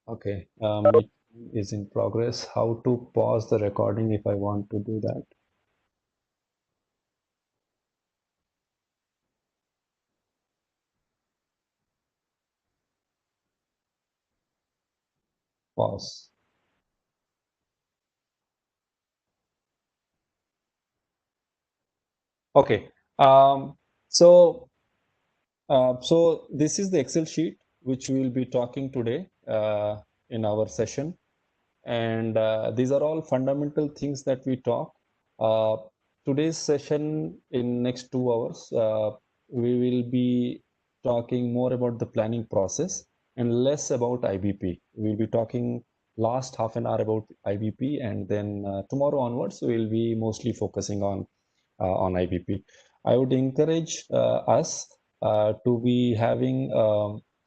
Okay, it is in progress. How to pause the recording if I want to do that? Pause. Okay. Um, so, so this is the Excel sheet which we will be talking today in our session, and these are all fundamental things that we talk. Uh, Today's session in next 2 hours, we will be talking more about the planning process and less about IBP. We'll be talking last half an hour about IBP, and then tomorrow onwards we'll be mostly focusing on IBP. I would encourage us to be having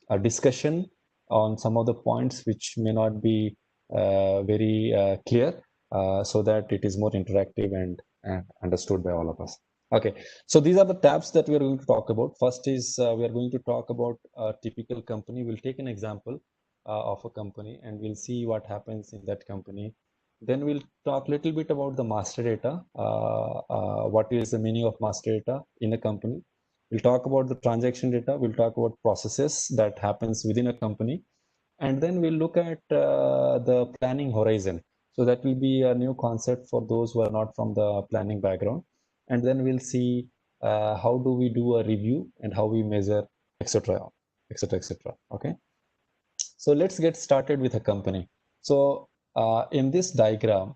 a discussion on some of the points which may not be very clear, so that it is more interactive and understood by all of us. Okay, so these are the tabs that we are going to talk about. First is we are going to talk about a typical company. We'll take an example of a company and we'll see what happens in that company. Then we'll talk a little bit about the master data. What is the meaning of master data in a company? We'll talk about the transaction data. We'll talk about processes that happens within a company, and then we'll look at the planning horizon. So that will be a new concept for those who are not from the planning background. And then we'll see how do we do a review and how we measure, etc., etc., etc. Okay. So let's get started with a company. So in this diagram,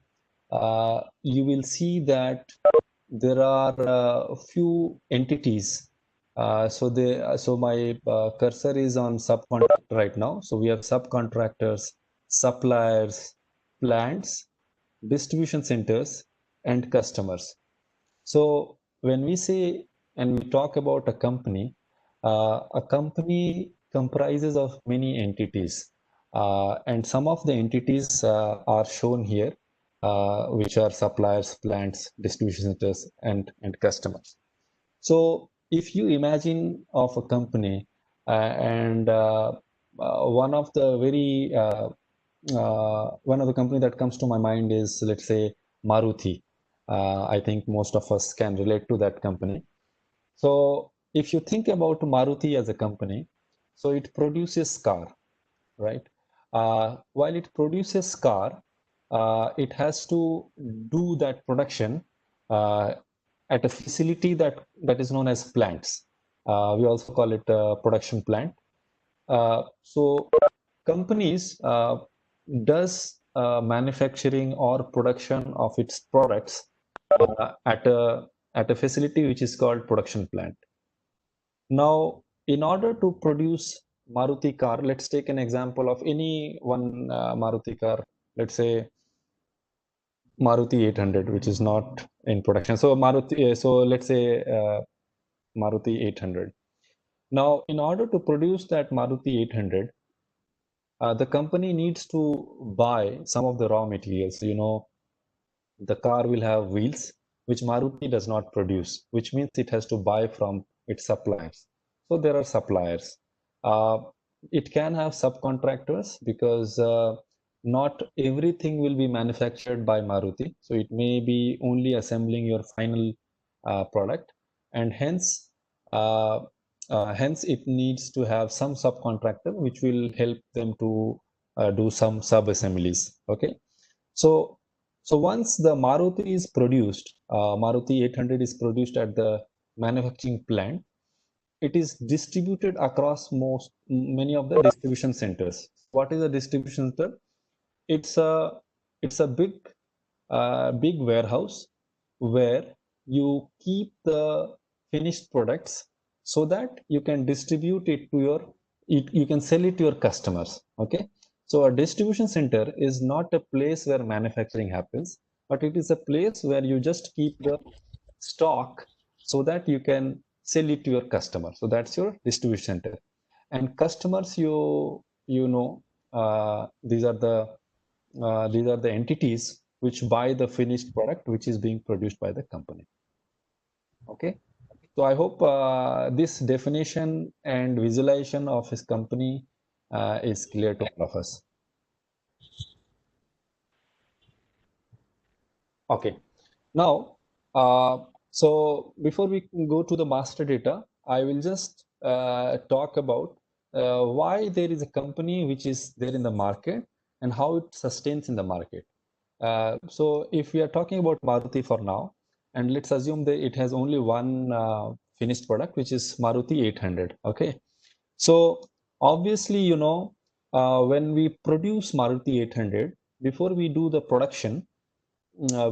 you will see that there are a few entities. So my cursor is on subcontractor right now. So we have subcontractors, suppliers, plants, distribution centers, and customers. So when we say and we talk about a company comprises of many entities, and some of the entities are shown here, which are suppliers, plants, distribution centers, and customers. So if you imagine of a company, and one of the company that comes to my mind is, let's say, Maruti. I think most of us can relate to that company. So if you think about Maruti as a company, so it produces car, right? While it produces car, it has to do that production uh, at a facility that is known as plants. We also call it a production plant. So companies does manufacturing or production of its products at a facility which is called production plant. Now, in order to produce Maruti car, let's take an example of any one Maruti car. Let's say Maruti 800, which is not in production. So so let's say Maruti 800. Now, in order to produce that Maruti 800, the company needs to buy some of the raw materials. The car will have wheels, which Maruti does not produce, which means it has to buy from its suppliers. So there are suppliers. Uh, it can have subcontractors because not everything will be manufactured by Maruti. So it may be only assembling your final product, and uh, hence it needs to have some subcontractor which will help them to do some sub assemblies. Okay, so so once the Maruti is produced, Maruti 800 is produced at the manufacturing plant, it is distributed across many of the distribution centers. What is a distribution center? It's a it's a big warehouse where you keep the finished products so that you can distribute it to you can sell it to your customers. Okay, so a distribution center is not a place where manufacturing happens, but it is a place where you just keep the stock so that you can sell it to your customer. So that's your distribution center. And customers, you know, these are the entities which buy the finished product which is being produced by the company. Okay, so I hope this definition and visualization of his company is clear to all of us. Okay. Now, so before we go to the master data, I will just talk about why there is a company which is there in the market and how it sustains in the market. So if we are talking about Maruti for now, and let's assume that it has only one finished product, which is Maruti 800. Okay. So obviously, when we produce Maruti 800, before we do the production,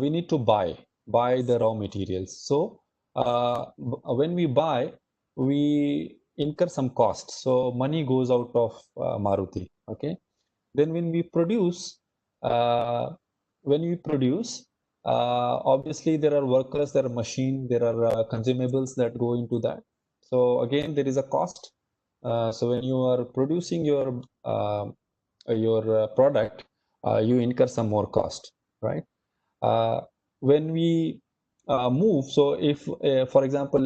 we need to buy the raw materials. So when we buy, we incur some costs. So money goes out of Maruti. Okay. Then uh, when we produce, obviously there are workers, there are machine, there are consumables that go into that. So again, there is a cost. So when you are producing your product, you incur some more cost, right? When we move, so if, for example,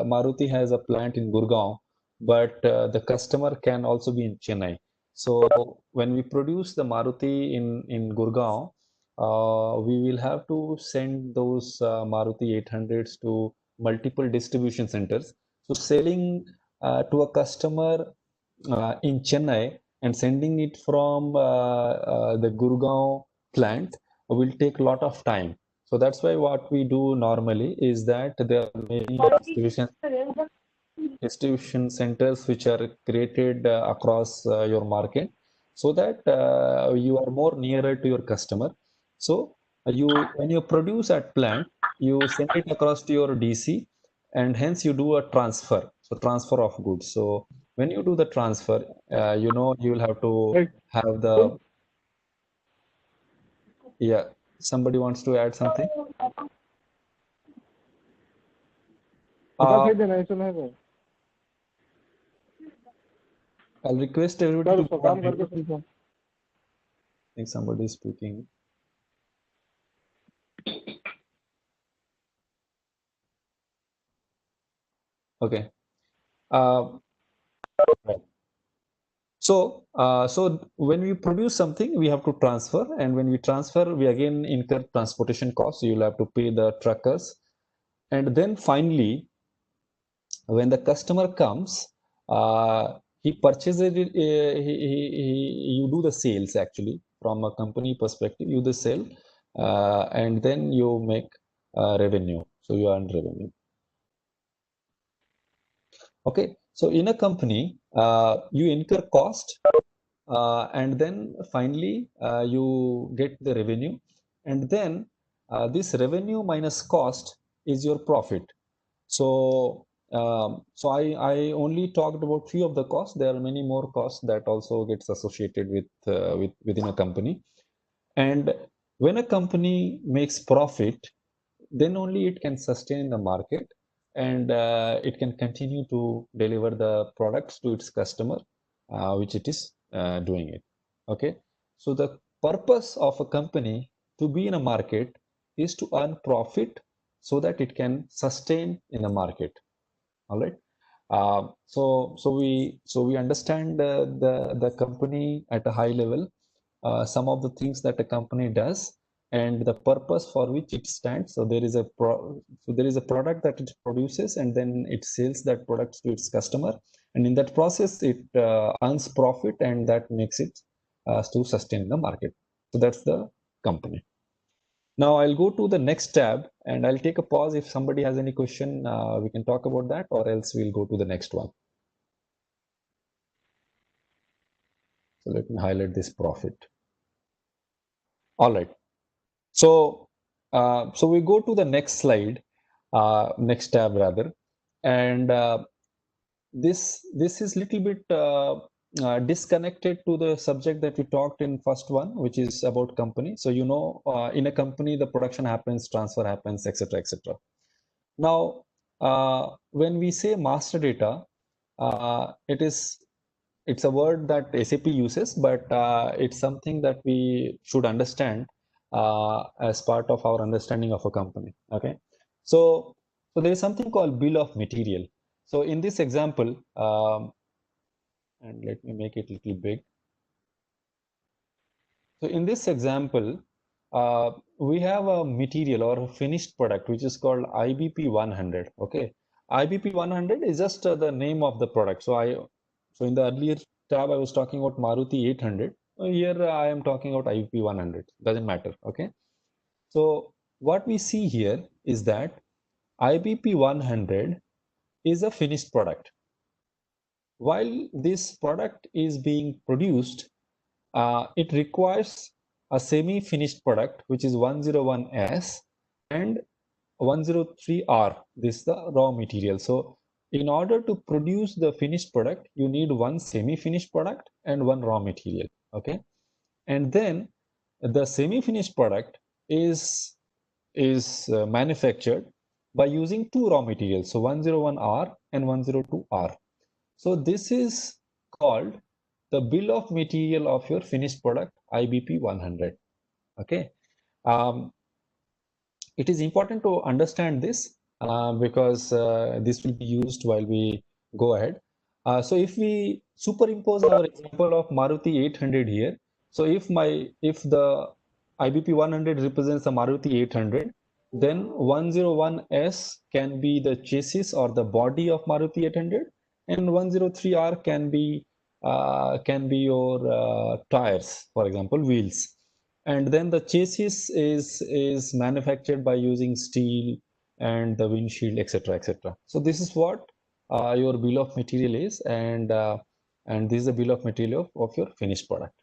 Maruti has a plant in Gurgaon, but the customer can also be in Chennai. So when we produce the Maruti in Gurgaon, we will have to send those Maruti 800s to multiple distribution centers. So selling to a customer in Chennai and sending it from the Gurgaon plant will take a lot of time. So that's why what we do normally is that there are many distribution centers which are created across your market so that you are more nearer to your customer. So you when you produce at plant, you send it across to your DC, and hence you do a transfer. So transfer of goods. So when you do the transfer, you will have to Right. have the, yeah, somebody wants to add something. बता Uh, सही देना ऐसा नहीं है I'll request everybody sir to उसका go on काम mute. करके I सीखो think somebody is speaking. Okay. Uh, right. So when we produce something, we have to transfer, and when we transfer, we again incur transportation costs. You'll have to pay the truckers, and then finally, when the customer comes, he purchases it. You do the sales actually from a company perspective. You the sale, and then you make revenue. So you earn revenue. Okay. So in a company, you incur cost, and then finally you get the revenue, and then this revenue minus cost is your profit. So I only talked about few of the costs. There are many more costs that also gets associated with within a company. And when a company makes profit, then only it can sustain the market, and it can continue to deliver the products to its customer, which it is doing it. Okay. So the purpose of a company to be in a market is to earn profit so that it can sustain in the market. All right. So we understand the company at a high level, some of the things that a company does, and the purpose for which it stands. So there is a product that it produces, and then it sells that product to its customer, and in that process, it earns profit, and that makes it to sustain the market. So that's the company. Now I'll go to the next tab, and I'll take a pause. If somebody has any question, we can talk about that, or else we'll go to the next one. So let me highlight this profit. All right. So we go to the next slide, next tab rather, and this is little bit disconnected to the subject that we talked in first one, which is about company. So in a company, the production happens, transfer happens, etc., etc. Now, when we say master data, it's a word that SAP uses, but it's something that we should understand as part of our understanding of a company. Okay, so there is something called bill of material. So in this example, and let me make it a little big. So in this example, we have a material or a finished product which is called IBP 100. Okay, IBP 100 is just the name of the product. So in the earlier tab I was talking about Maruti 800. Here I am talking about IBP 100. Doesn't matter. Okay. So what we see here is that IBP 100 is a finished product. While this product is being produced, it requires a semi-finished product which is 101S and 103R. This is the raw material. So in order to produce the finished product, you need one semi-finished product and one raw material. Okay, and then the semi-finished product is manufactured by using two raw materials, so 101R and 102R. So this is called the bill of material of your finished product, IBP 100. Okay. Um, it is important to understand this because this will be used while we go ahead. So if we superimpose our example of Maruti 800 here, so if the IBP 100 represents a Maruti 800, then 101S can be the chassis or the body of Maruti 800, and 103R can be your tires, for example, wheels. And then the chassis is manufactured by using steel and the windshield, etc., etc. So this is what your bill of material is, and this is the bill of material of your finished product.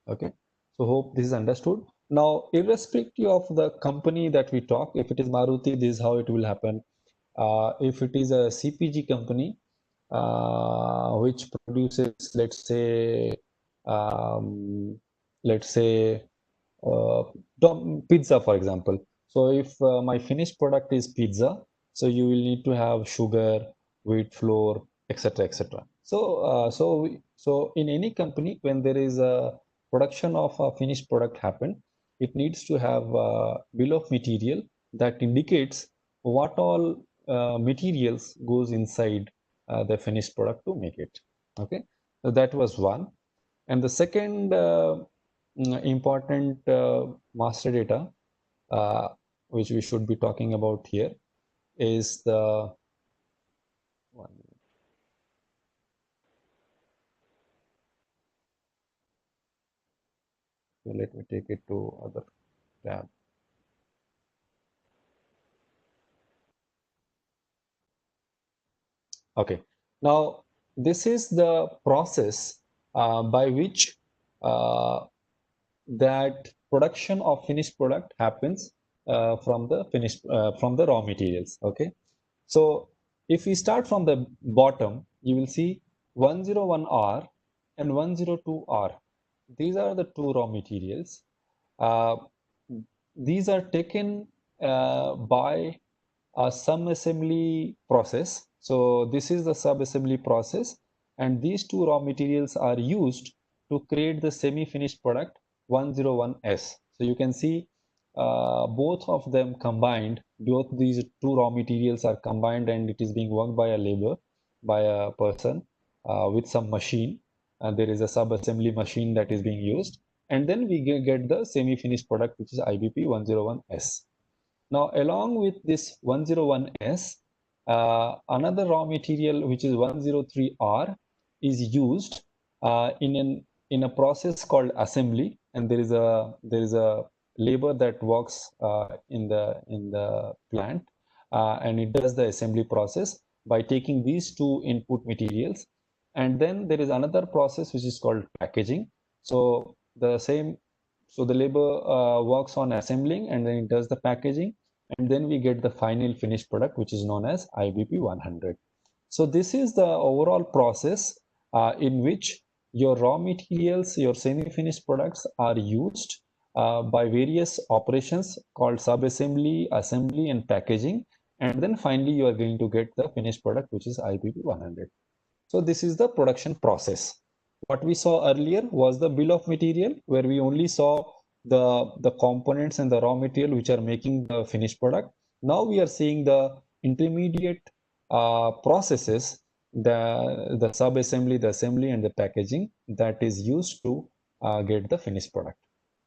Okay, so hope this is understood. Now, irrespective of the company that we talk, if it is Maruti, this is how it will happen. If it is a CPG company which produces, um, let's say pizza, for example. So if my finished product is pizza, so you will need to have sugar, wheat flour, etc., etc. So in any company, when there is a production of a finished product happen, it needs to have a bill of material that indicates what all materials goes inside the finished product to make it. Okay, so that was one. And the second important master data uh, which we should be talking about here is the one. So let me take it to other tab. Okay, now this is the process by which that production of finished product happens from the raw materials. Okay, so if we start from the bottom, you will see 101R and 102R. These are the two raw materials. Uh, these are taken by a sub-assembly process. So this is the sub-assembly process, and these two raw materials are used to create the semi-finished product 101S. So you can see both of them combined, both these two raw materials are combined, and it is being worked by a labor, by a person with some machine. There is a sub-assembly machine that is being used, and then we get the semi-finished product, which is IBP 101S. Now, along with this 101S, another raw material, which is 103R, is used in a process called assembly, and there is a labor that works in the plant, and it does the assembly process by taking these two input materials. And then there is another process which is called packaging. So the labor works on assembling, and then it does the packaging, and then we get the final finished product, which is known as IBP 100. So this is the overall process in which your raw materials, your semi-finished products are used by various operations called sub-assembly, assembly, and packaging. And then finally, you are going to get the finished product, which is IBP 100. So this is the production process. What we saw earlier was the bill of material, where we only saw the components and the raw material which are making the finished product. Now we are seeing the intermediate processes, the sub-assembly, the assembly, and the packaging that is used to get the finished product.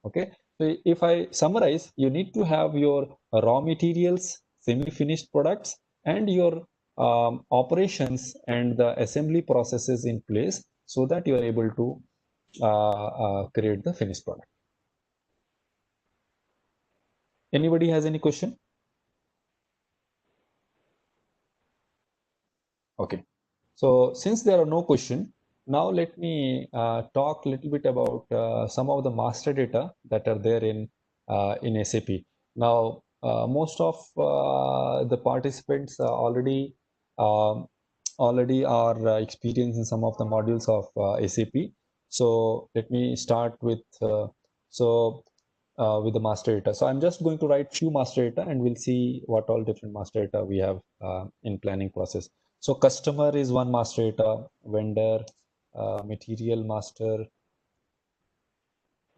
Okay, So if I summarize, you need to have your raw materials, semi-finished products, and your operations and the assembly processes in place so that you are able to create the finished product. Anybody has any question? Okay. So since there are no question, now let me talk a little bit about some of the master data that are there in SAP. Now, most of the participants um, already are experienced in some of the modules of SAP. So let me start with the master data. So I'm just going to write few master data and we'll see what all different master data we have in planning process. So customer is one master data, vendor, material master,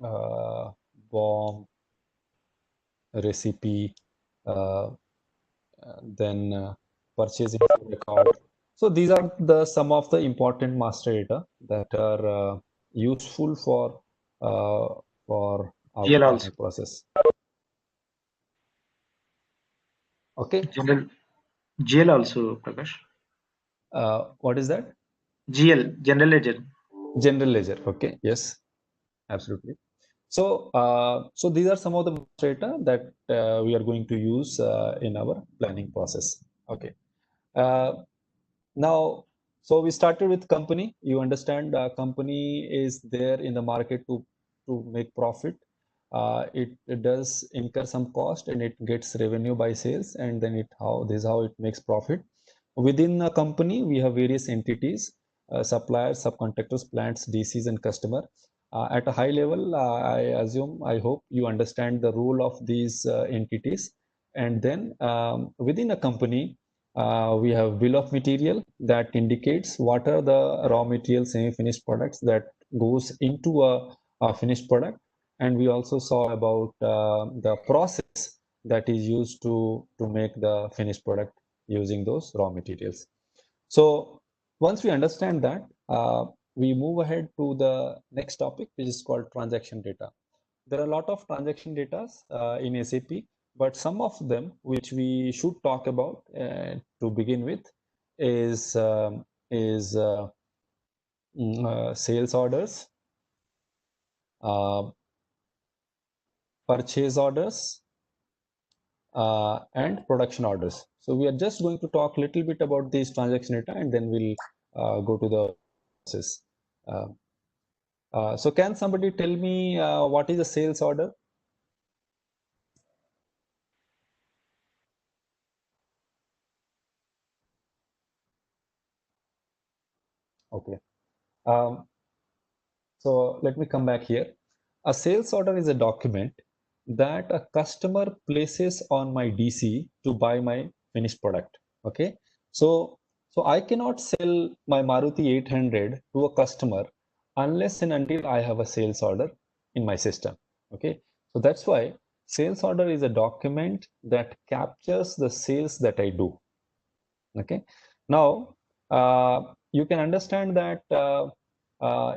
uh, BOM, recipe, uh, then purchasing record. So these are the some of the important master data that are useful for our GL also. planning process. Okay. General GL also, Prakash. What is that? GL, General Ledger. General ledger. Okay. Yes, absolutely. So these are some of the data that we are going to use in our planning process. Okay. Uh, Now, so we started with company. You understand, company is there in the market to make profit. It does incur some cost and it gets revenue by sales, and then this is how it makes profit. Within a company, we have various entities, suppliers, subcontractors, plants, DCs, and customer. At a high level, I hope you understand the role of these entities. And then within a company, we have bill of material that indicates what are the raw material semi-finished products that goes into a finished product. And we also saw about the process that is used to make the finished product using those raw materials. So once we understand that, we move ahead to the next topic, which is called transaction data. There are a lot of transaction data in SAP, but some of them which we should talk about to begin with is sales orders, uh, purchase orders, and production orders. So we are just going to talk a little bit about these transaction data, and then we'll go to the process. Uh, so can somebody tell me what is a sales order? Okay. Um, So let me come back here. A sales order is a document that a customer places on my DC to buy my finished product. Okay. So I cannot sell my Maruti 800 to a customer unless and until I have a sales order in my system. Okay. So that's why sales order is a document that captures the sales that I do. Okay. Now, you can understand that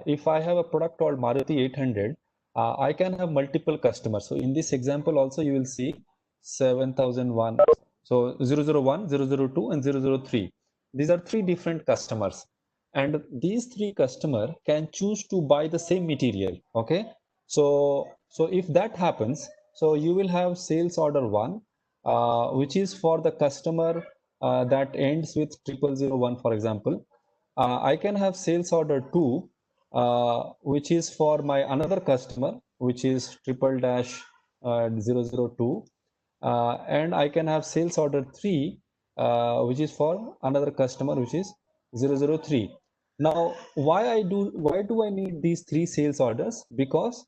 if I have a product called Maruti 800, I can have multiple customers. So in this example also, you will see 7001. So 001, 002, and 003. These are three different customers. And these three customer can choose to buy the same material. Okay. So if that happens, so you will have sales order one, which is for the customer that ends with 0001, for example. I can have sales order 2, which is for my another customer, which is triple dash 002. And I can have sales order 3, which is for another customer, which is 003. Now, why do I need these three sales orders? Because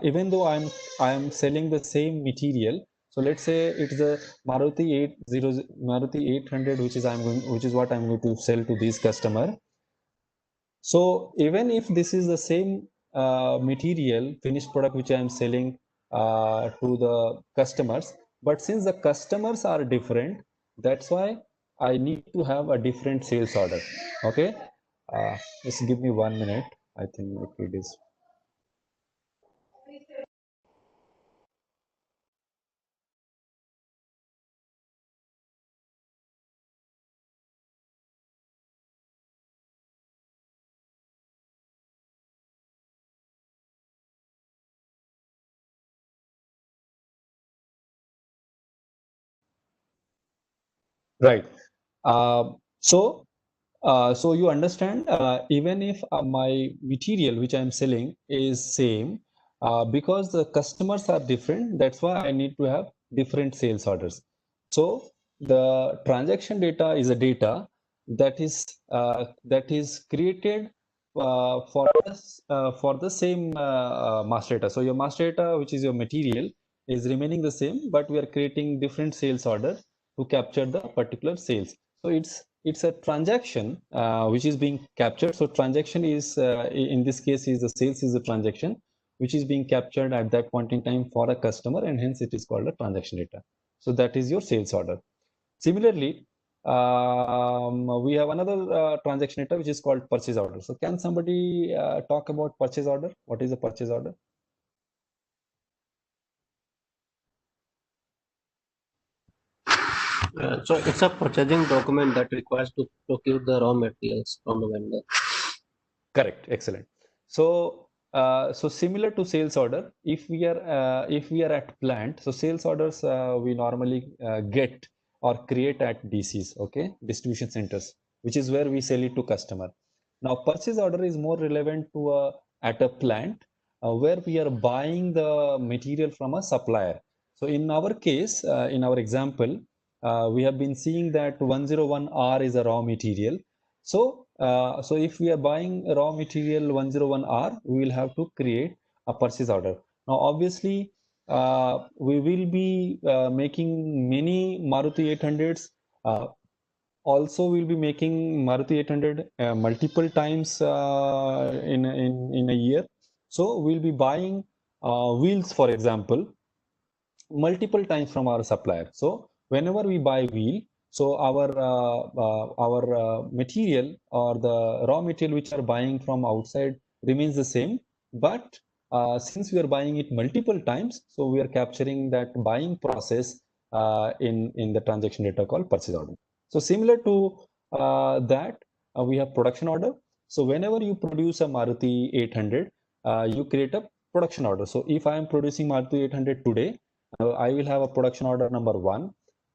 even though I'm selling the same material, so let's say it's a Maruti 800, which is what I'm going to sell to this customer. So even if this is the same material, finished product which I am selling to the customers, but since the customers are different, that's why I need to have a different sales order. Okay, just give me 1 minute. I think it is. Right. So so you understand, even if my material which I'm selling is same, because the customers are different, that's why I need to have different sales orders. So the transaction data is a data that is created for the same master data. So your master data, which is your material, is remaining the same, but we are creating different sales order to capture the particular sales. So it's a transaction which is being captured. So transaction is in this case is the sales is a transaction which is being captured at that point in time for a customer, and hence it is called a transaction data. So that is your sales order. Similarly, we have another transaction data which is called purchase order. So can somebody talk about purchase order? What is a purchase order? So it's a purchasing document that requires to procure the raw materials from the vendor. Correct. Excellent. So, so similar to sales order, if we are at plant, so sales orders we normally get or create at DCs, okay, distribution centers, which is where we sell it to customer. Now, purchase order is more relevant to at a plant where we are buying the material from a supplier. So, in our case, in our example, we have been seeing that 101R is a raw material. So, so if we are buying raw material 101R, we will have to create a purchase order. Now, obviously, we will be making many Maruti 800s. Also, we'll be making Maruti 800 multiple times in a year. So, we'll be buying wheels, for example, multiple times from our supplier. So whenever we buy wheel, so our material or the raw material which are buying from outside remains the same, but since we are buying it multiple times, so we are capturing that buying process in the transaction data called purchase order. So similar to that, we have production order. So whenever you produce a Maruti 800, you create a production order. So if I am producing Maruti 800 today, I will have a production order number 1.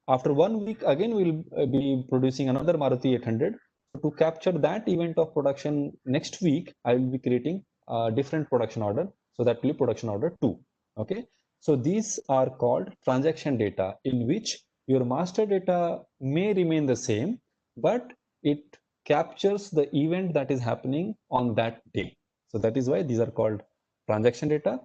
After 1 week, again, we'll be producing another Maruti 800. To capture that event of production next week, I will be creating a different production order. So that will be production order 2. Okay. So these are called transaction data, in which your master data may remain the same, but it captures the event that is happening on that day. So that is why these are called transaction data.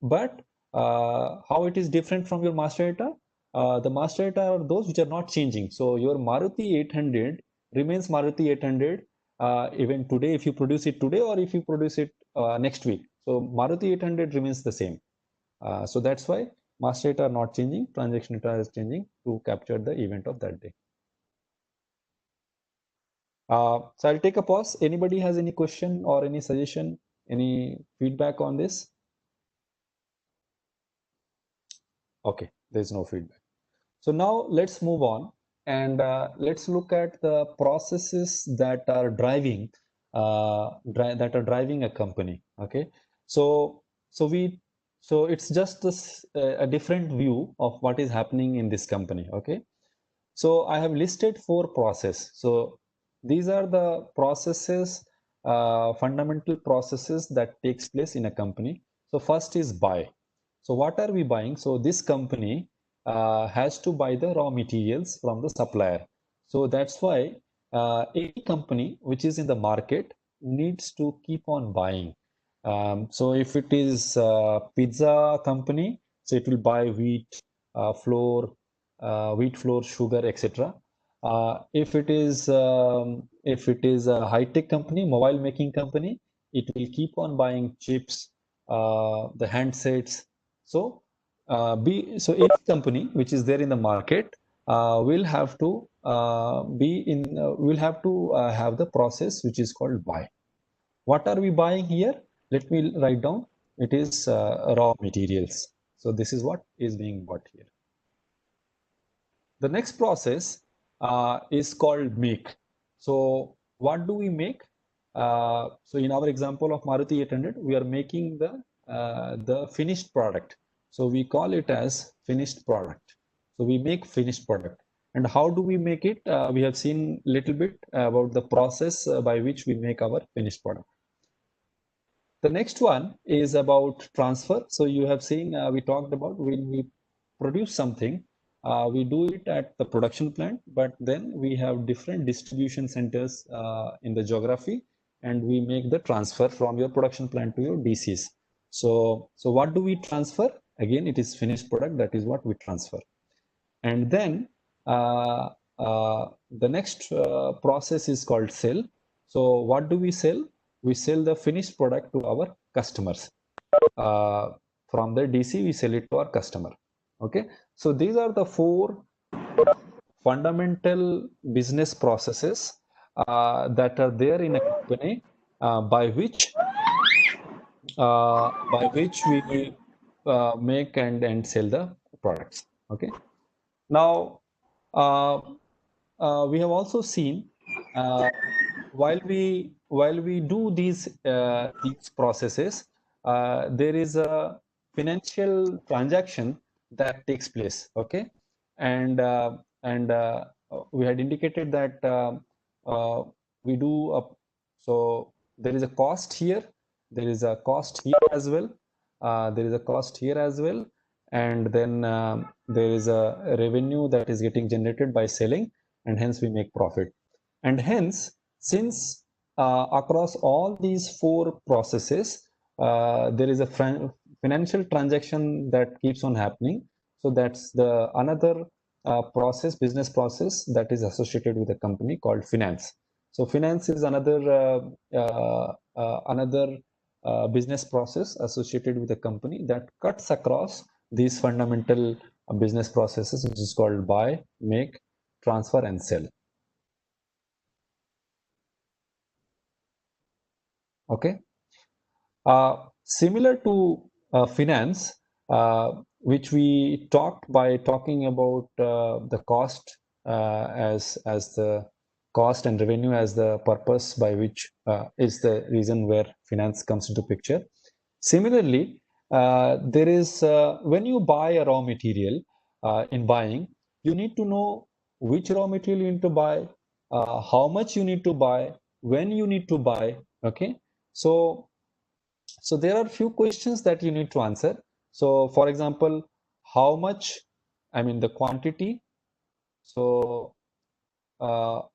But how it is different from your master data? The master data are those which are not changing. So your Maruti 800 remains Maruti 800 even today if you produce it today, or if you produce it next week. So Maruti 800 remains the same. So that's why master data are not changing, transaction data is changing to capture the event of that day. So I'll take a pause. Anybody has any question or any suggestion, any feedback on this? Okay, there's no feedback. So now let's move on, and let's look at the processes that are driving a company. Okay, so so we so it's just this a different view of what is happening in this company. Okay, so I have listed 4 processes. So these are the processes, fundamental processes that takes place in a company. So first is buy. So what are we buying? So this company has to buy the raw materials from the supplier. So that's why any company which is in the market needs to keep on buying. So if it is a pizza company, so it will buy flour, wheat flour, sugar, etc. If it is a high-tech company, mobile making company, it will keep on buying chips, the handsets. So so any company which is there in the market will have to have the process which is called buy. What are we buying here? Let me write down. It is raw materials. So this is what is being bought here. The next process is called make. So what do we make? So in our example of Maruti 800, we are making the finished product. So we call it as finished product. So we make finished product. And how do we make it? We have seen little bit about the process by which we make our finished product. The next one is about transfer. So you have seen, we talked about when we produce something, we do it at the production plant, but then we have different distribution centers in the geography, and we make the transfer from your production plant to your DCs. So what do we transfer? Again, it is finished product. That is what we transfer. And then the next process is called sell. So what do we sell? We sell the finished product to our customers. From the DC, we sell it to our customer. Okay. So these are the four fundamental business processes that are there in a company by which we make and sell the products. Okay. Now, we have also seen while we do these processes, there is a financial transaction that takes place. Okay, and we had indicated that we do so there is a cost here, there is a cost here as well, there is a cost here as well, and then there is a revenue that is getting generated by selling, and hence we make profit. And hence, since across all these four processes, there is a financial transaction that keeps on happening. So that's the another business process that is associated with a company called finance. So finance is another business process associated with a company that cuts across these fundamental business processes, which is called buy, make, transfer, and sell. Okay. Similar to finance, which we talked by talking about the cost as the cost and revenue as the purpose by which is the reason where finance comes into picture. Similarly, there is when you buy a raw material, in buying, you need to know which raw material you need to buy, how much you need to buy, when you need to buy. Okay, so there are few questions that you need to answer. So for example, how much, I mean the quantity. So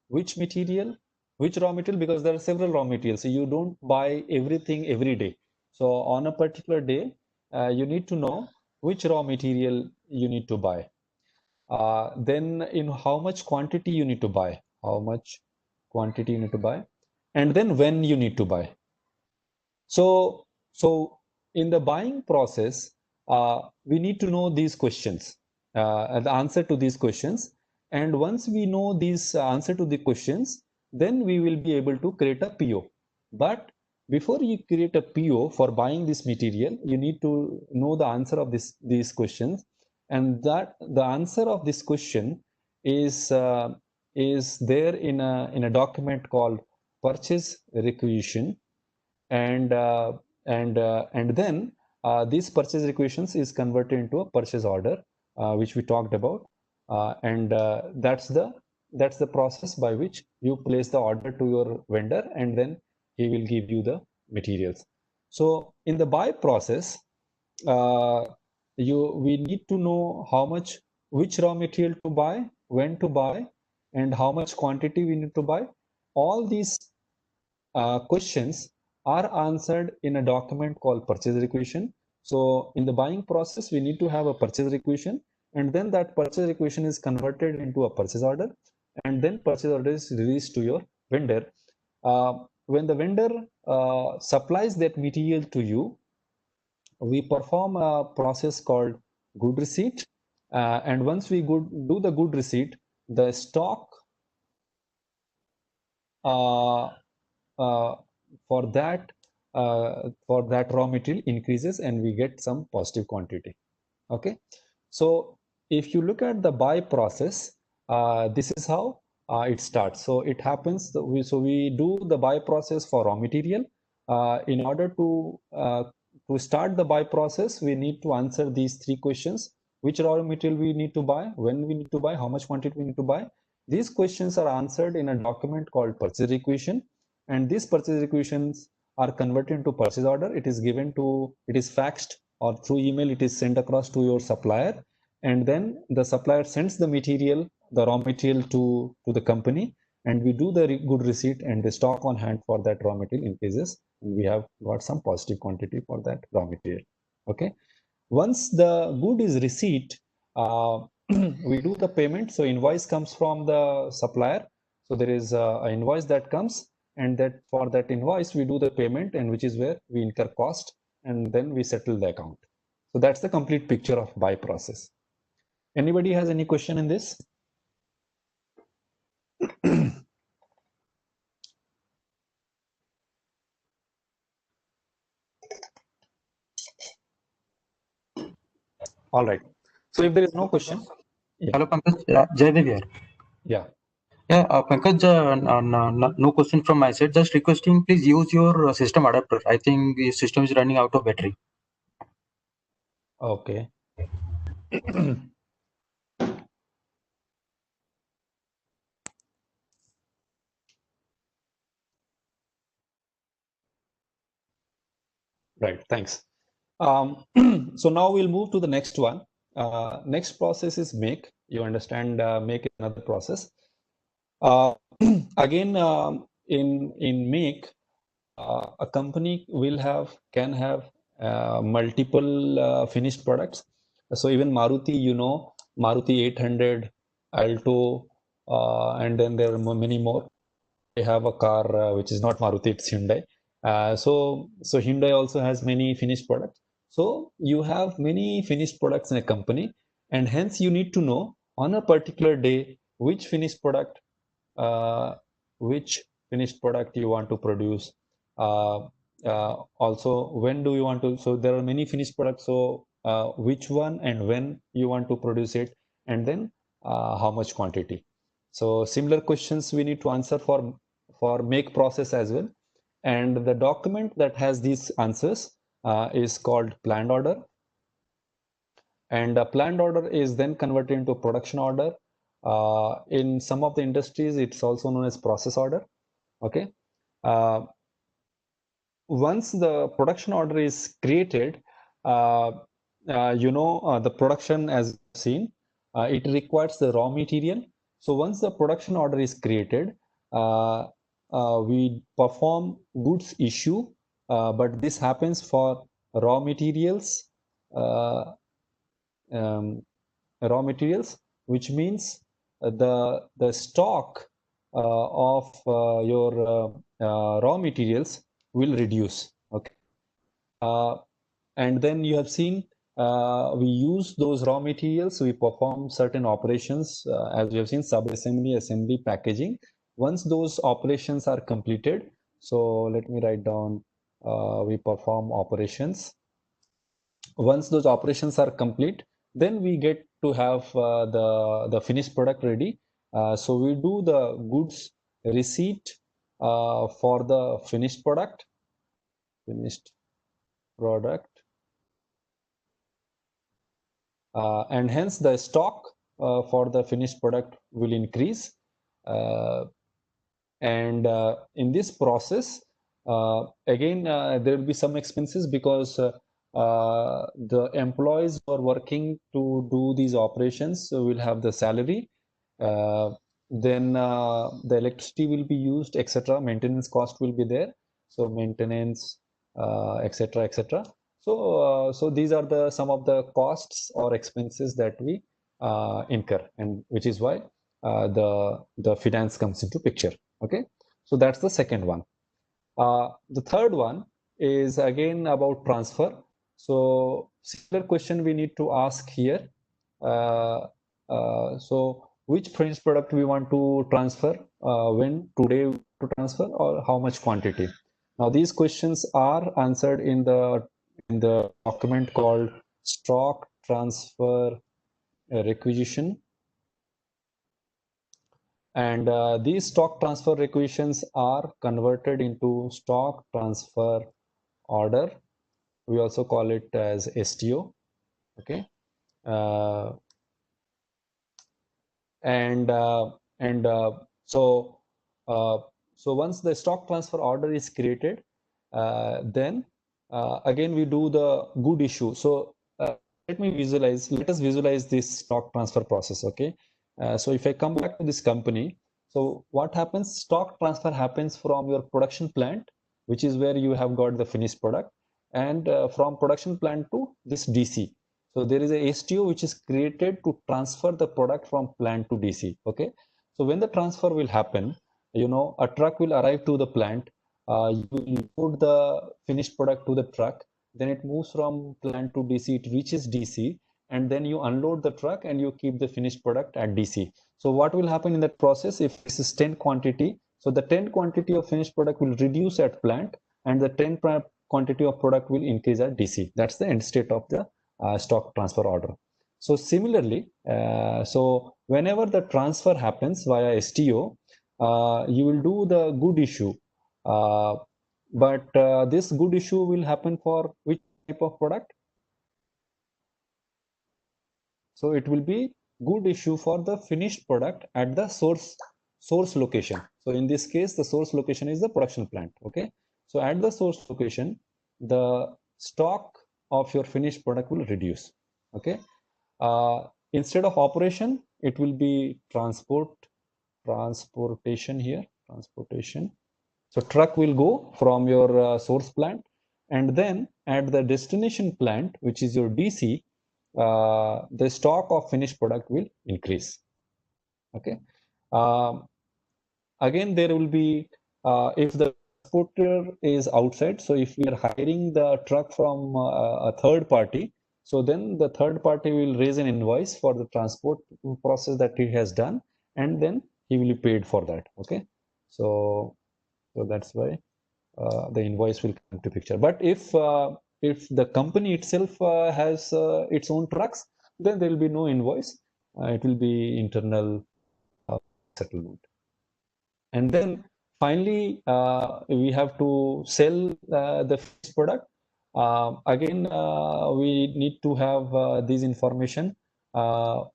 which material, which raw material, because there are several raw materials, so you don't buy everything every day. So on a particular day, you need to know which raw material you need to buy. Then in how much quantity you need to buy, and then when you need to buy. So in the buying process, we need to know these questions, the answer to these questions. And once we know these answer to the questions, then we will be able to create a PO. But before you create a PO for buying this material, you need to know the answer of these questions, and that the answer of this question is there in a document called purchase requisition. And then these purchase requisitions is converted into a purchase order, which we talked about, and that's the process by which you place the order to your vendor, and then he will give you the materials. So in the buy process, we need to know which raw material to buy, when to buy, and how much quantity we need to buy. All these questions are answered in a document called purchase requisition. So in the buying process, we need to have a purchase requisition, and then that purchase requisition is converted into a purchase order, and then purchase order is released to your vendor. When the vendor supplies that material to you, we perform a process called good receipt, and once we do the good receipt, the stock for that raw material increases, and we get some positive quantity. Okay, so if you look at the buy process, this is how it starts. So it happens that we do the buy process for raw material. In order to start the buy process, we need to answer these three questions. which raw material we need to buy, when we need to buy, how much quantity we need to buy. These questions are answered in a document called purchase requisition, and these purchase requisitions are converted into purchase order. It is faxed, or through email it is sent across to your supplier, and then the supplier sends the raw material to the company, and we do the good receipt and the stock on hand for that raw material increases, and we have got some positive quantity for that raw material. Okay. Once the good is received, we do the payment. So invoice comes from the supplier. So there is an invoice that comes, and that for that invoice we do the payment, and which is where we incur cost, and then we settle the account. So that's the complete picture of buy process. Anybody has any question in this? All right. So if there is no question, yeah. Hello, Pankaj. Jaidev here. Yeah. Yeah, Pankaj, no question from my side. Just requesting, please use your system adapter. I think the system is running out of battery. Okay. Right. Thanks. So now we'll move to the next one. Next process is make. You understand, make is another process. Again, in make, a company can have multiple finished products. So even Maruti, Maruti 800, Alto, and then there are many more. They have a car which is not Maruti, it's Hyundai. So Hyundai also has many finished products. So you have many finished products in a company, and hence you need to know on a particular day uh, which finished product you want to produce. Also, when do you want to? So there are many finished products. So which one and when you want to produce it, and then how much quantity. So similar questions we need to answer for make process as well. And the document that has these answers is called planned order. And a planned order is then converted into production order. In some of the industries, it's also known as process order. Okay. Once the production order is created, the production, as seen, it requires the raw material. So once the production order is created, we perform goods issue, but this happens for raw materials, uh, raw materials, which means the stock of your raw materials will reduce. Okay. And then you have seen we use those raw materials, we perform certain operations, as we have seen, sub-assembly, assembly, packaging. Once those operations are completed, so let me write down, we perform operations. Once those operations are complete, then we get to have the finished product ready. So we do the goods receipt for the finished product, and hence the stock for the finished product will increase. And in this process, again, there will be some expenses because the employees who are working to do these operations will have the salary. Then the electricity will be used, etc. Maintenance cost will be there. So maintenance, etc., etc. So these are some of the costs or expenses that we incur, and which is why the finance comes into picture. Okay, so that's the second one. The third one is again about transfer. So similar question we need to ask here. So which finished product we want to transfer, when today to transfer, or how much quantity. Now these questions are answered in the document called stock transfer requisition. And these stock transfer requisitions are converted into stock transfer order. We also call it as STO. Okay. uh, and uh, and so uh, so once the stock transfer order is created, then again we do the good issue. So let us visualize this stock transfer process. Okay, so if I come back to this company, so what happens? Stock transfer happens from your production plant, which is where you have got the finished product, and from production plant to this DC. So there is a STO which is created to transfer the product from plant to DC. Okay. So when the transfer will happen, a truck will arrive to the plant. You put the finished product to the truck. Then it moves from plant to DC. It reaches DC, and then you unload the truck and you keep the finished product at DC. So what will happen in that process? If this is 10 quantity, so the 10 quantity of finished product will reduce at plant, and the 10 quantity of product will increase at DC. That's the end state of the stock transfer order. So similarly, so whenever the transfer happens via STO, you will do the good issue. But this good issue will happen for which type of product? So it will be good issue for the finished product at the source location. So in this case, the source location is the production plant. Okay. So at the source location, the stock of your finished product will reduce. Okay. Instead of operation, it will be transportation here, transportation. So truck will go from your source plant, and then at the destination plant, which is your DC, the stock of finished product will increase. Okay. Again, there will be, if the transporter is outside, so if we are hiring the truck from a third party, so then the third party will raise an invoice for the transport process that he has done, and then he will be paid for that. Okay. So that's why the invoice will come to picture. But if the company itself has its own trucks, then there will be no invoice. It will be internal settlement. And then finally, we have to sell the finished product. Again, we need to have this information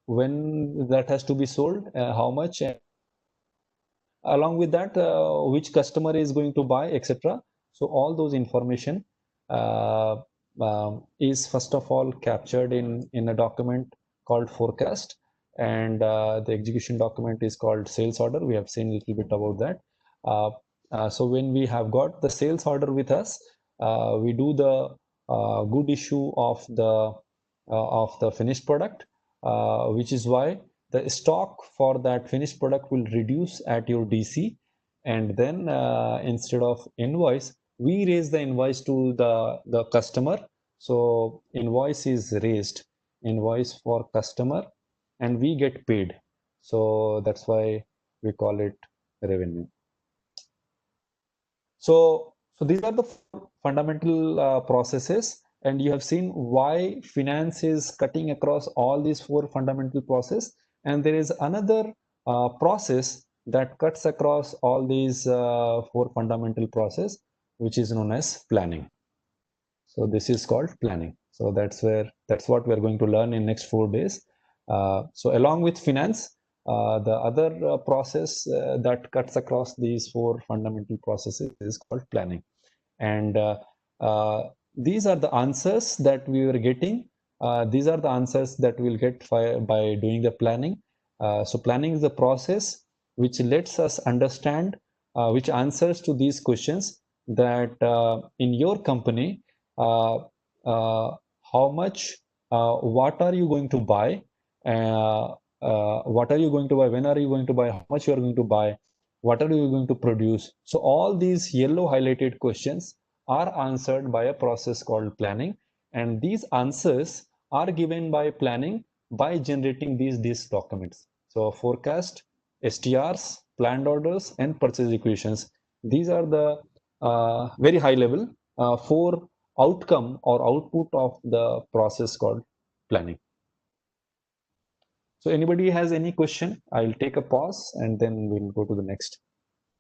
when that has to be sold, how much, and along with that, which customer is going to buy, etc. So all those information uh, is first of all captured in a document called forecast, and the execution document is called sales order. We have seen a little bit about that. So when we have got the sales order with us, we do the good issue of the finished product, which is why the stock for that finished product will reduce at your DC, and then instead of invoice, we raise the invoice to the customer. So invoice is raised, invoice for customer, and we get paid. So that's why we call it revenue. So these are the fundamental processes, and you have seen why finance is cutting across all these four fundamental processes. And there is another process that cuts across all these four fundamental processes, which is known as planning. So this is called planning. So that's what we're going to learn in next 4 days. So along with finance, the other process that cuts across these four fundamental processes is called planning. And these are the answers that we were getting. These are the answers that we'll get by doing the planning. So planning is the process which lets us understand, which answers to these questions, that in your company, uh, how much, what are you going to buy, what are you going to buy, when are you going to buy, how much you are going to buy, what are you going to produce. So all these yellow highlighted questions are answered by a process called planning, and these answers are given by planning by generating these documents. So forecast, STRs, planned orders, and purchase equations. These are the very high level four outcome or output of the process called planning. So anybody has any question? I'll take a pause and then we'll go to the next.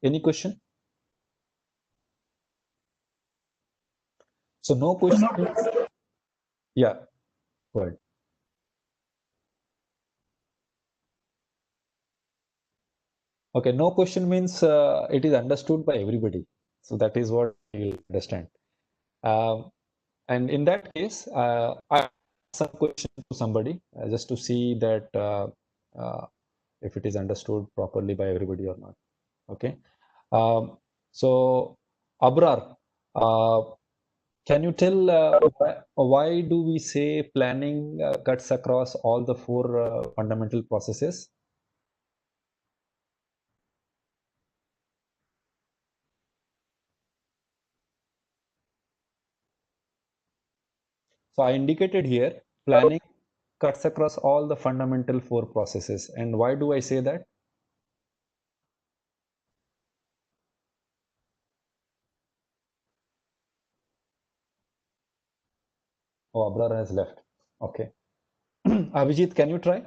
Any question? So no question. Yeah, go ahead. Okay, no question means it is understood by everybody. So that is what you understand. And in that case, I ask some question to somebody just to see that if it is understood properly by everybody or not. Okay. So Abrar, can you tell why do we say planning cuts across all the four fundamental processes? So I indicated here planning cuts across all the fundamental four processes. And why do I say that? Oh, Abrar has left. Okay. Abhijit, can you try?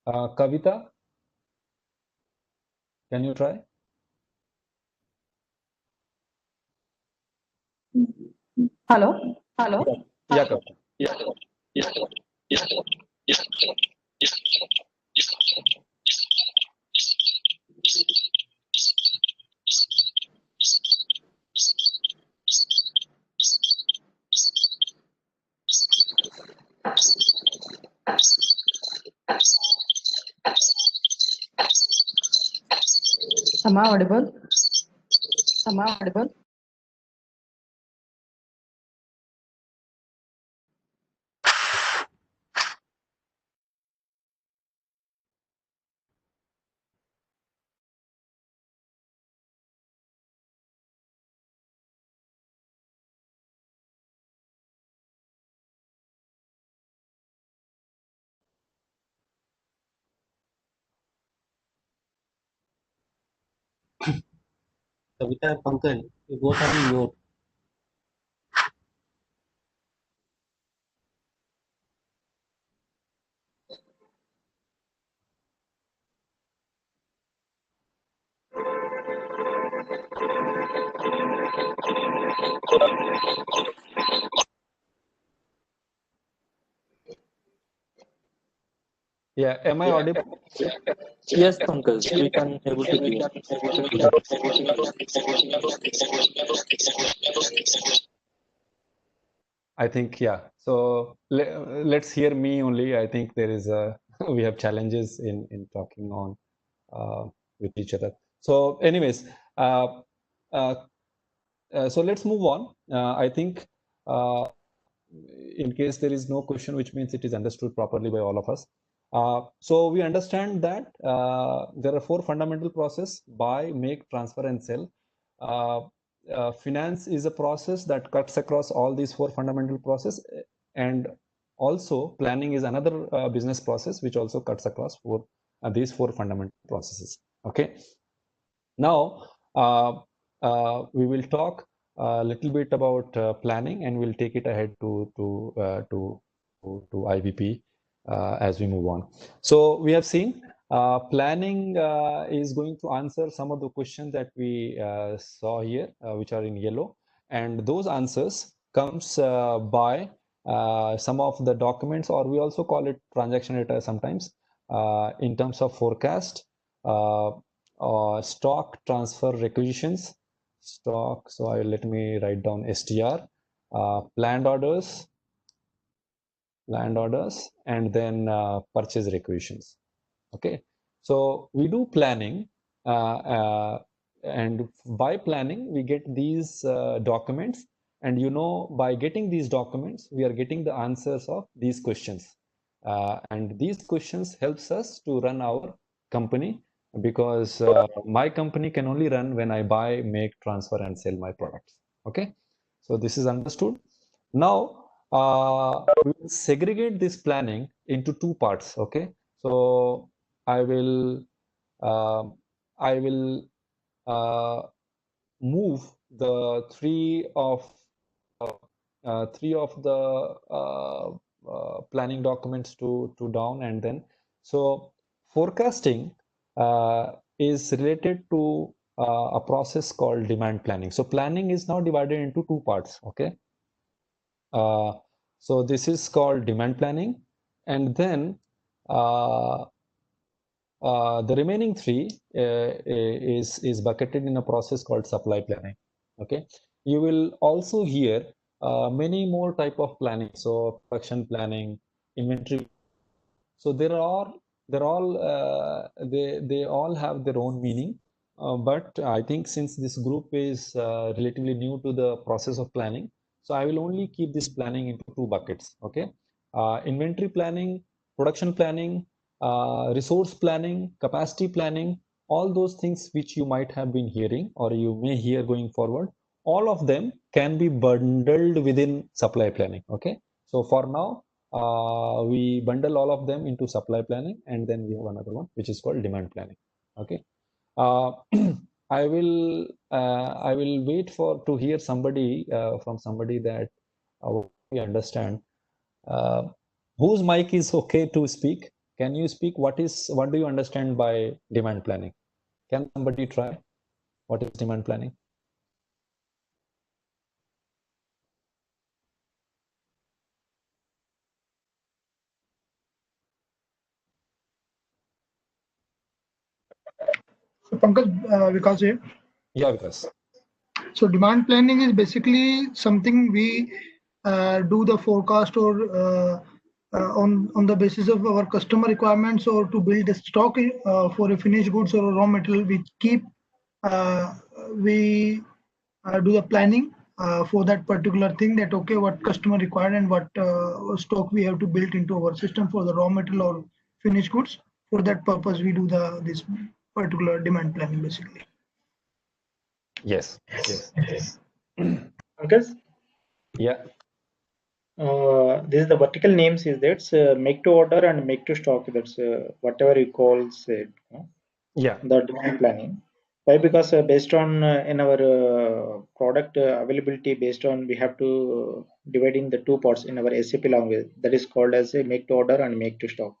Kavita, can you try? Hello? Hello? Yeah, Kavita. Am I audible? Am I audible? Kavita and Pankaj, you both are in mute. Yeah, am I audible? Yes, Pankaj, we can able to hear. I think, yeah. So let's hear me only. I think there is a we have challenges in talking on with each other. So, anyways, uh, uh, so let's move on. I think in case there is no question, which means it is understood properly by all of us. So we understand that there are four fundamental processes: buy, make, transfer, and sell. Finance is a process that cuts across all these four fundamental processes, and also planning is another business process which also cuts across these four fundamental processes. Okay. Now we will talk a little bit about planning, and we'll take it ahead to IBP as we move on. So we have seen planning is going to answer some of the questions that we saw here, which are in yellow, and those answers comes by some of the documents, or we also call it transaction data sometimes, in terms of forecast, stock transfer requisitions, stock. So let me write down STR, planned orders, and then purchase requisitions. Okay, so we do planning, and by planning we get these documents, and by getting these documents we are getting the answers of these questions, and these questions helps us to run our company, because my company can only run when I buy, make, transfer, and sell my products. Okay, so this is understood. Now we will segregate this planning into two parts. Okay, so I will uh, I will move the three of the planning documents to down, and then so forecasting is related to a process called demand planning. So planning is now divided into two parts. Okay. So this is called demand planning, and then the remaining three is bucketed in a process called supply planning. Okay, you will also hear many more type of planning. So production planning, inventory. So they all have their own meaning. But I think since this group is relatively new to the process of planning, so I will only keep this planning into two buckets. Okay, inventory planning, production planning, resource planning, capacity planning, all those things which you might have been hearing or you may hear going forward, all of them can be bundled within supply planning. Okay, so for now, we bundle all of them into supply planning, and then we have another one which is called demand planning. Okay, uh, I will wait for to hear somebody from somebody that we understand. Uh, whose mic is okay to speak? Can you speak? What do you understand by demand planning? Can somebody try? What is demand planning? So Pankaj, Vikas here. Yeah, because So demand planning is basically something we do the forecast or on the basis of our customer requirements or to build a stock for a finished goods or a raw material. We do the planning for that particular thing, that okay, what customer required and what stock we have to build into our system for the raw material or finished goods. For that purpose, we do this particular demand planning basically. yes, yes, Pankaj, yeah, this is the vertical names is that's make to order and make to stock. That's whatever you call it, yeah. the demand planning. Why? Because based on in our product availability, based on we have to divide in the two parts in our SAP language. That is called as a make to order and make to stock.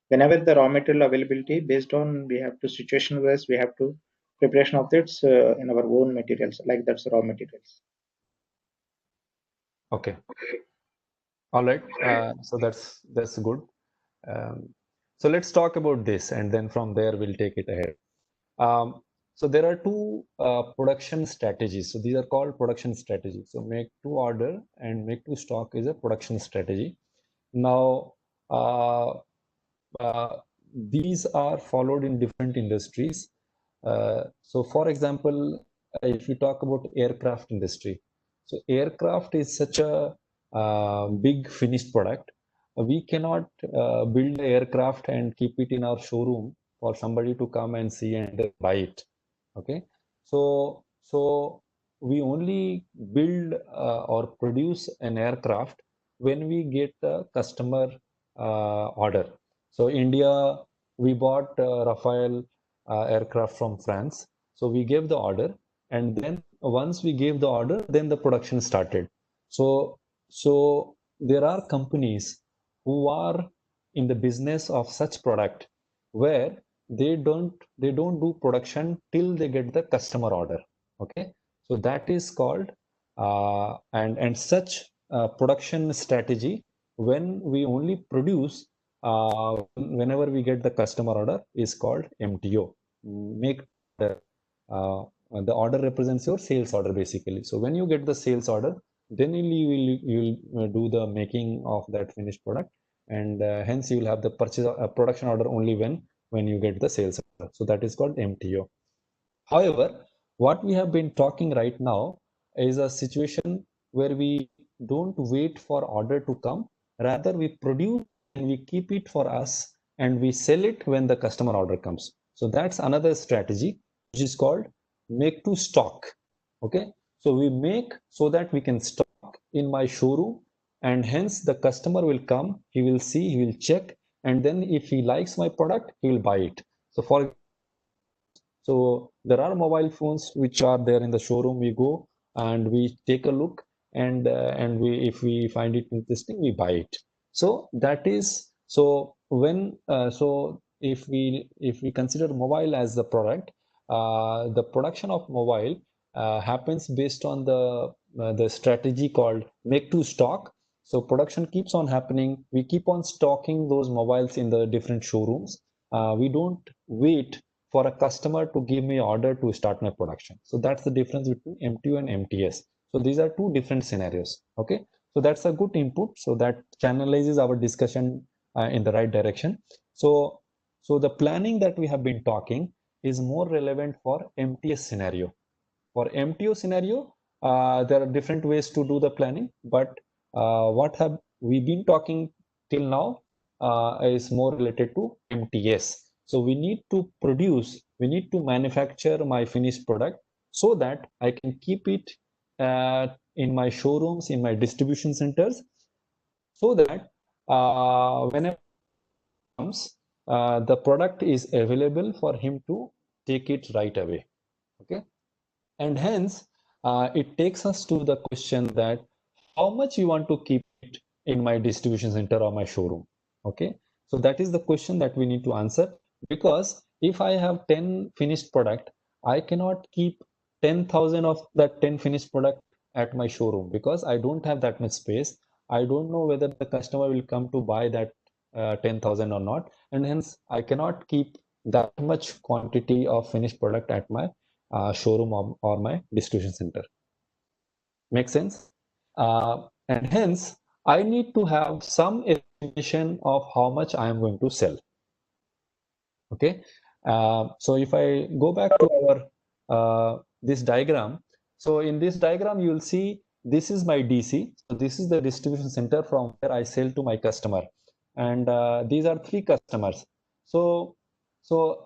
Whenever the raw material availability, based on we have to situation wise, we have to preparation of that in our own materials, like that's raw materials. Okay. All right. So that's good. So let's talk about this, and then from there we'll take it ahead. So there are two production strategies. So these are called production strategies. So make to order and make to stock is a production strategy. Now, these are followed in different industries. So for example, if you talk about aircraft industry, so aircraft is such a big finished product. We cannot build an aircraft and keep it in our showroom for somebody to come and see and buy it. Okay, so we only build or produce an aircraft when we get the customer order. So India, we bought Rafale aircraft from France. So we gave the order, and then once we gave the order, then the production started. So there are companies who are in the business of such product where they don't do production till they get the customer order. Okay, so that is called and such production strategy, when we only produce whenever we get the customer order, is called MTO. Make the order represents your sales order basically. So when you get the sales order, then you'll do the making of that finished product, and hence you will have the purchase production order only when you get the sales order. So that is called MTO. However, what we have been talking right now is a situation where we don't wait for order to come, rather we produce and we keep it for us and we sell it when the customer order comes. So that's another strategy which is called make to stock. Okay, so we make so that we can stock in my showroom, and hence the customer will come, he will see, he will check, and then if he likes my product, he will buy it. So there are mobile phones which are there in the showroom. We go and we take a look, and we, if we find it interesting, we buy it. So that is, so when so if we consider mobile as the product, the production of mobile happens based on the strategy called make to stock. So production keeps on happening. We keep on stocking those mobiles in the different showrooms. We don't wait for a customer to give me order to start my production. So that's the difference between MTU and MTS. So these are two different scenarios. Okay, so that's a good input. So that channelizes our discussion in the right direction. So the planning that we have been talking is more relevant for MTS scenario. For MTO scenario, there are different ways to do the planning, but what have we been talking till now is more related to MTS. So we need to manufacture my finished product so that I can keep it in my showrooms, in my distribution centers, so that whenever it comes, the product is available for him to take it right away. Okay. And hence, it takes us to the question that how much you want to keep it in my distribution center or my showroom. Okay, so that is the question that we need to answer, because if I have 10 finished product, I cannot keep 10,000 of that 10 finished product at my showroom because I don't have that much space. I don't know whether the customer will come to buy that 10,000 or not, and hence I cannot keep that much quantity of finished product at my showroom or my distribution center. Make sense? And hence, I need to have some estimation of how much I am going to sell. Okay. So if I go back to our this diagram, so in this diagram you will see this is my DC. So this is the distribution center from where I sell to my customer, and these are 3 customers. So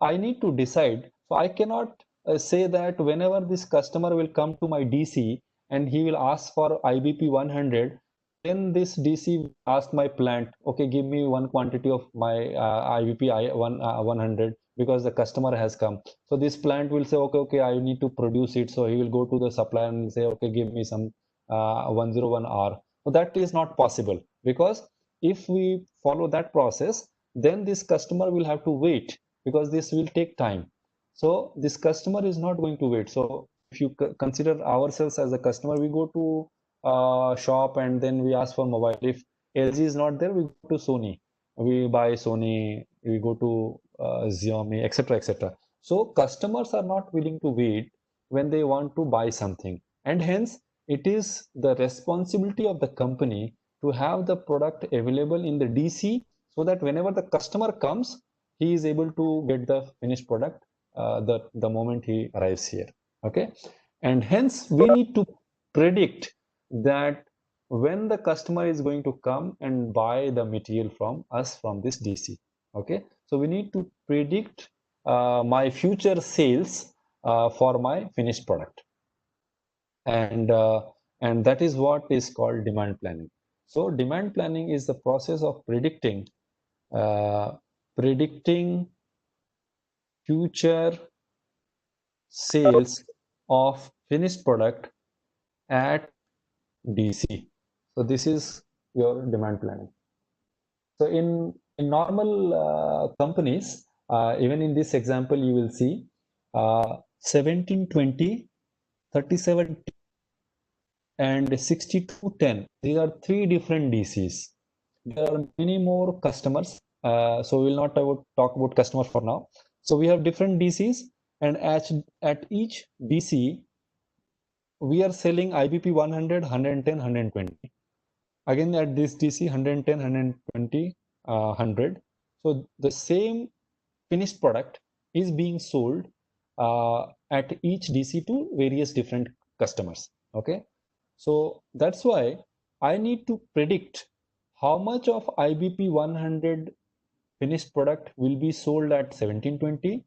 I need to decide. So I cannot say that whenever this customer will come to my DC and he will ask for IBP 100, then this DC ask my plant, okay, give me one quantity of my IBP 100 because the customer has come. So this plant will say, okay, I need to produce it. So he will go to the supplier and say, okay, give me some 101R. So that is not possible, because if we follow that process, then this customer will have to wait because this will take time. So this customer is not going to wait. So if you consider ourselves as a customer, we go to shop and then we ask for mobile. If LG is not there, we go to Sony. We buy Sony. We go to Xiaomi, etc., etc. So customers are not willing to wait when they want to buy something, and hence it is the responsibility of the company to have the product available in the DC so that whenever the customer comes, he is able to get the finished product the moment he arrives here. Okay, and hence we need to predict that when the customer is going to come and buy the material from us from this DC. Okay, so we need to predict my future sales for my finished product, and that is what is called demand planning. So demand planning is the process of predicting future sales of finished product at DC. So this is your demand planning. So in normal companies, even in this example, you will see 1720, 37 and 6210. These are 3 different DCs. There are many more customers. So we will not talk about customers for now. So we have different DCs, and at each DC, we are selling IBP 100, 110, 120. Again, at this DC, 110, 120, 100. So the same finished product is being sold at each DC to various different customers. Okay, so that's why I need to predict how much of IBP 100 finished product will be sold at 1720,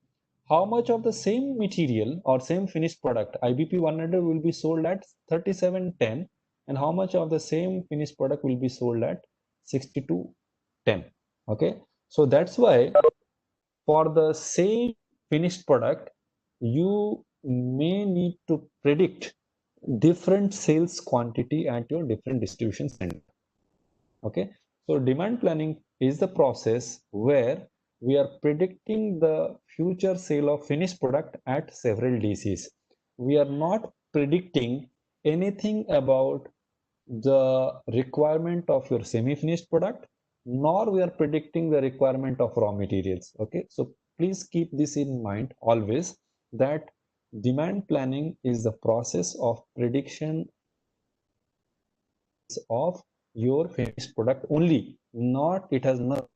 how much of the same material or same finished product IBP 100 will be sold at 3710, and how much of the same finished product will be sold at 6210. Okay, so that's why for the same finished product, you may need to predict different sales quantity at your different distribution center. Okay, so demand planning is the process where we are predicting the future sale of finished product at several DCs. We are not predicting anything about the requirement of your semi-finished product, nor we are predicting the requirement of raw materials. Okay, so please keep this in mind always, that demand planning is the process of prediction of your finished product only, not it has not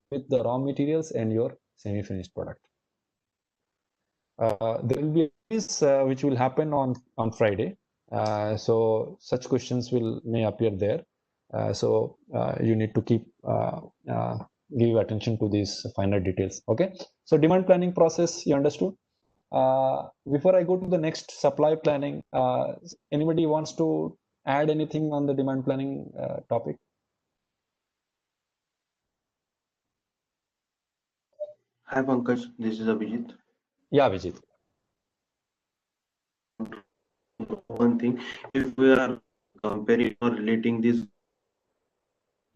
with the raw materials and your semi-finished product. There will be a quiz which will happen on Friday. So such questions may appear there. So you need to keep give attention to these finer details. Okay. So demand planning process, you understood. Before I go to the next, supply planning, anybody wants to add anything on the demand planning topic? Hi Pankaj, this is Abhijit. Yeah, Vijit. One thing, if we are comparing or relating this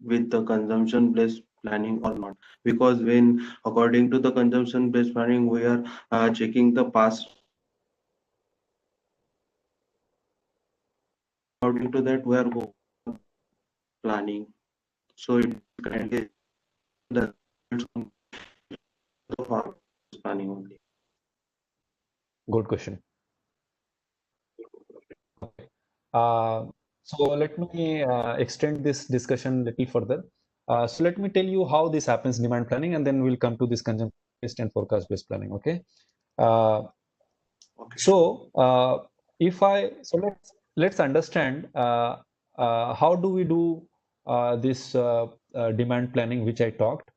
with the consumption based planning or not, because when according to the consumption based planning we are checking the past, according to that we are planning, so it currently the planning only. Good question. Okay. So let me extend this discussion a little further. So let me tell you how this happens, demand planning, and then we'll come to this consumption-based and forecast-based planning. Okay. Okay. So let's understand how do we do this demand planning, which I talked,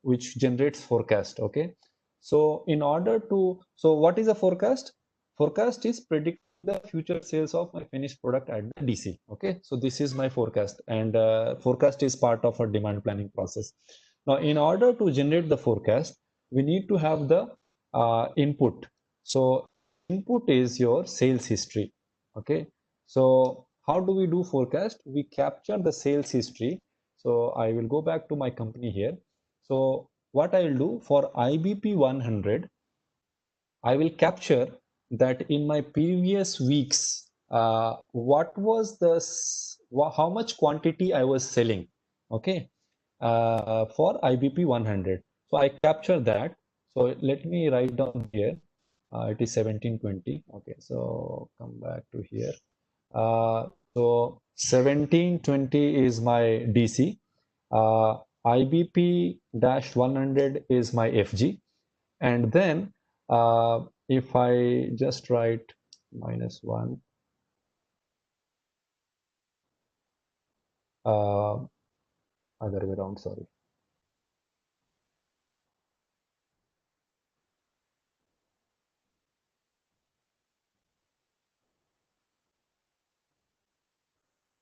which generates forecast. Okay. So in order to, so what is a forecast? Forecast is predict the future sales of my finished product at the DC. Okay, so this is my forecast, and forecast is part of a demand planning process. Now, in order to generate the forecast, we need to have the input. So input is your sales history. Okay, so how do we do forecast? We capture the sales history. So I will go back to my company here. So what I will do for IBP 100, I will capture that in my previous weeks, what was how much quantity I was selling, okay, for IBP 100. So I capture that. So let me write down here. It is 1720. Okay, so come back to here. So 1720 is my DC. IBP-100 is my FG. And then if I just write -1, other way around, sorry.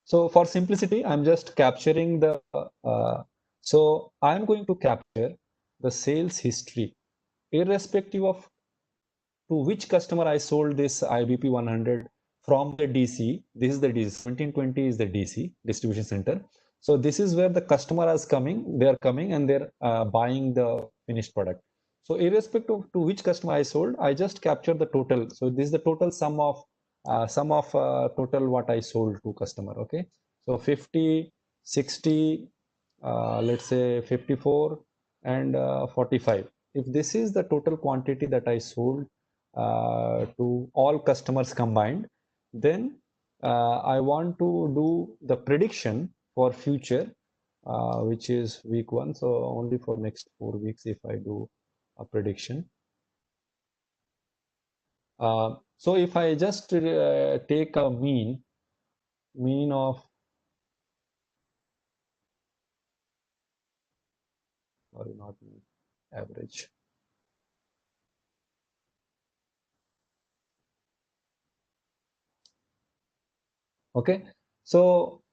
So for simplicity, I'm just capturing the, so I'm going to capture the sales history, irrespective of to which customer I sold this IBP 100 from the DC. This is the DC, 1720 is the DC, distribution center. So this is where the customer is coming, they're coming and they're buying the finished product. So irrespective to which customer I sold, I just capture the total. So this is the total sum of total what I sold to customer. Okay, so 50, 60, let's say 54 and 45. If this is the total quantity that I sold to all customers combined, then I want to do the prediction for future, which is week 1. So only for next 4 weeks if I do a prediction. So if I just take a mean of, sorry, not mean, average. Okay, so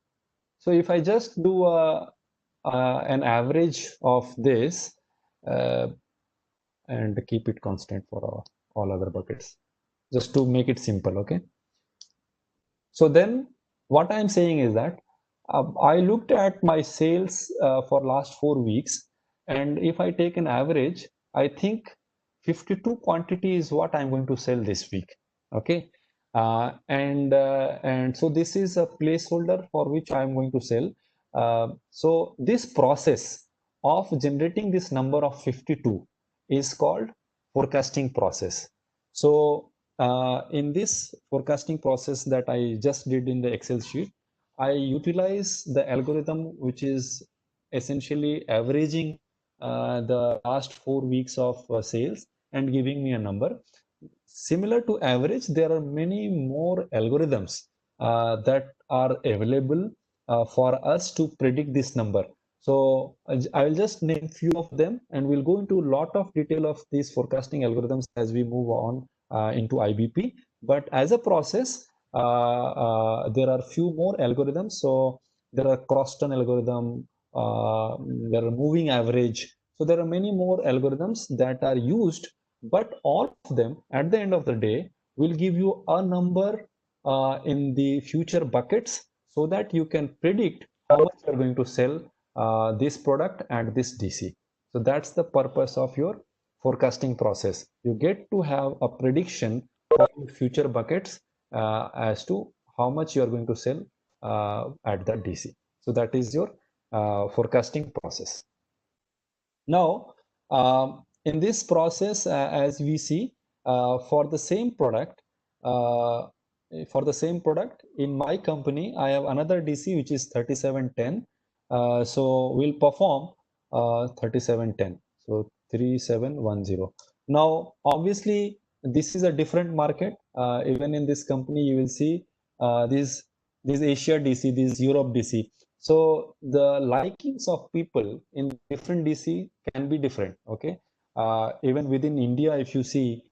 if I just do an average of this and keep it constant for all other buckets, just to make it simple. Okay, so then what I'm saying is that I looked at my sales for last 4 weeks, And if I take an average, I think 52 quantity is what I'm going to sell this week. Okay. And so this is a placeholder for which I'm going to sell. So this process of generating this number of 52 is called forecasting process. So in this forecasting process that I just did in the Excel sheet, I utilize the algorithm which is essentially averaging the last 4 weeks of sales and giving me a number. Similar to average, there are many more algorithms that are available for us to predict this number. So I will just name few of them, and we'll go into a lot of detail of these forecasting algorithms as we move on into IBP. But as a process, there are few more algorithms. So there are cross-turn algorithm, there are moving average. So there are many more algorithms that are used, but all of them at the end of the day will give you a number in the future buckets so that you can predict how much you're going to sell this product at this DC. So that's the purpose of your forecasting process. You get to have a prediction for future buckets as to how much you are going to sell at that DC. So that is your forecasting process. Now, in this process, as we see, for the same product, in my company, I have another DC which is 3710. So we'll perform 3710. So 3710. Now, obviously, this is a different market. Even in this company, you will see this Asia DC, this Europe DC. So the likings of people in different DC can be different. Okay. Even within India, if you see,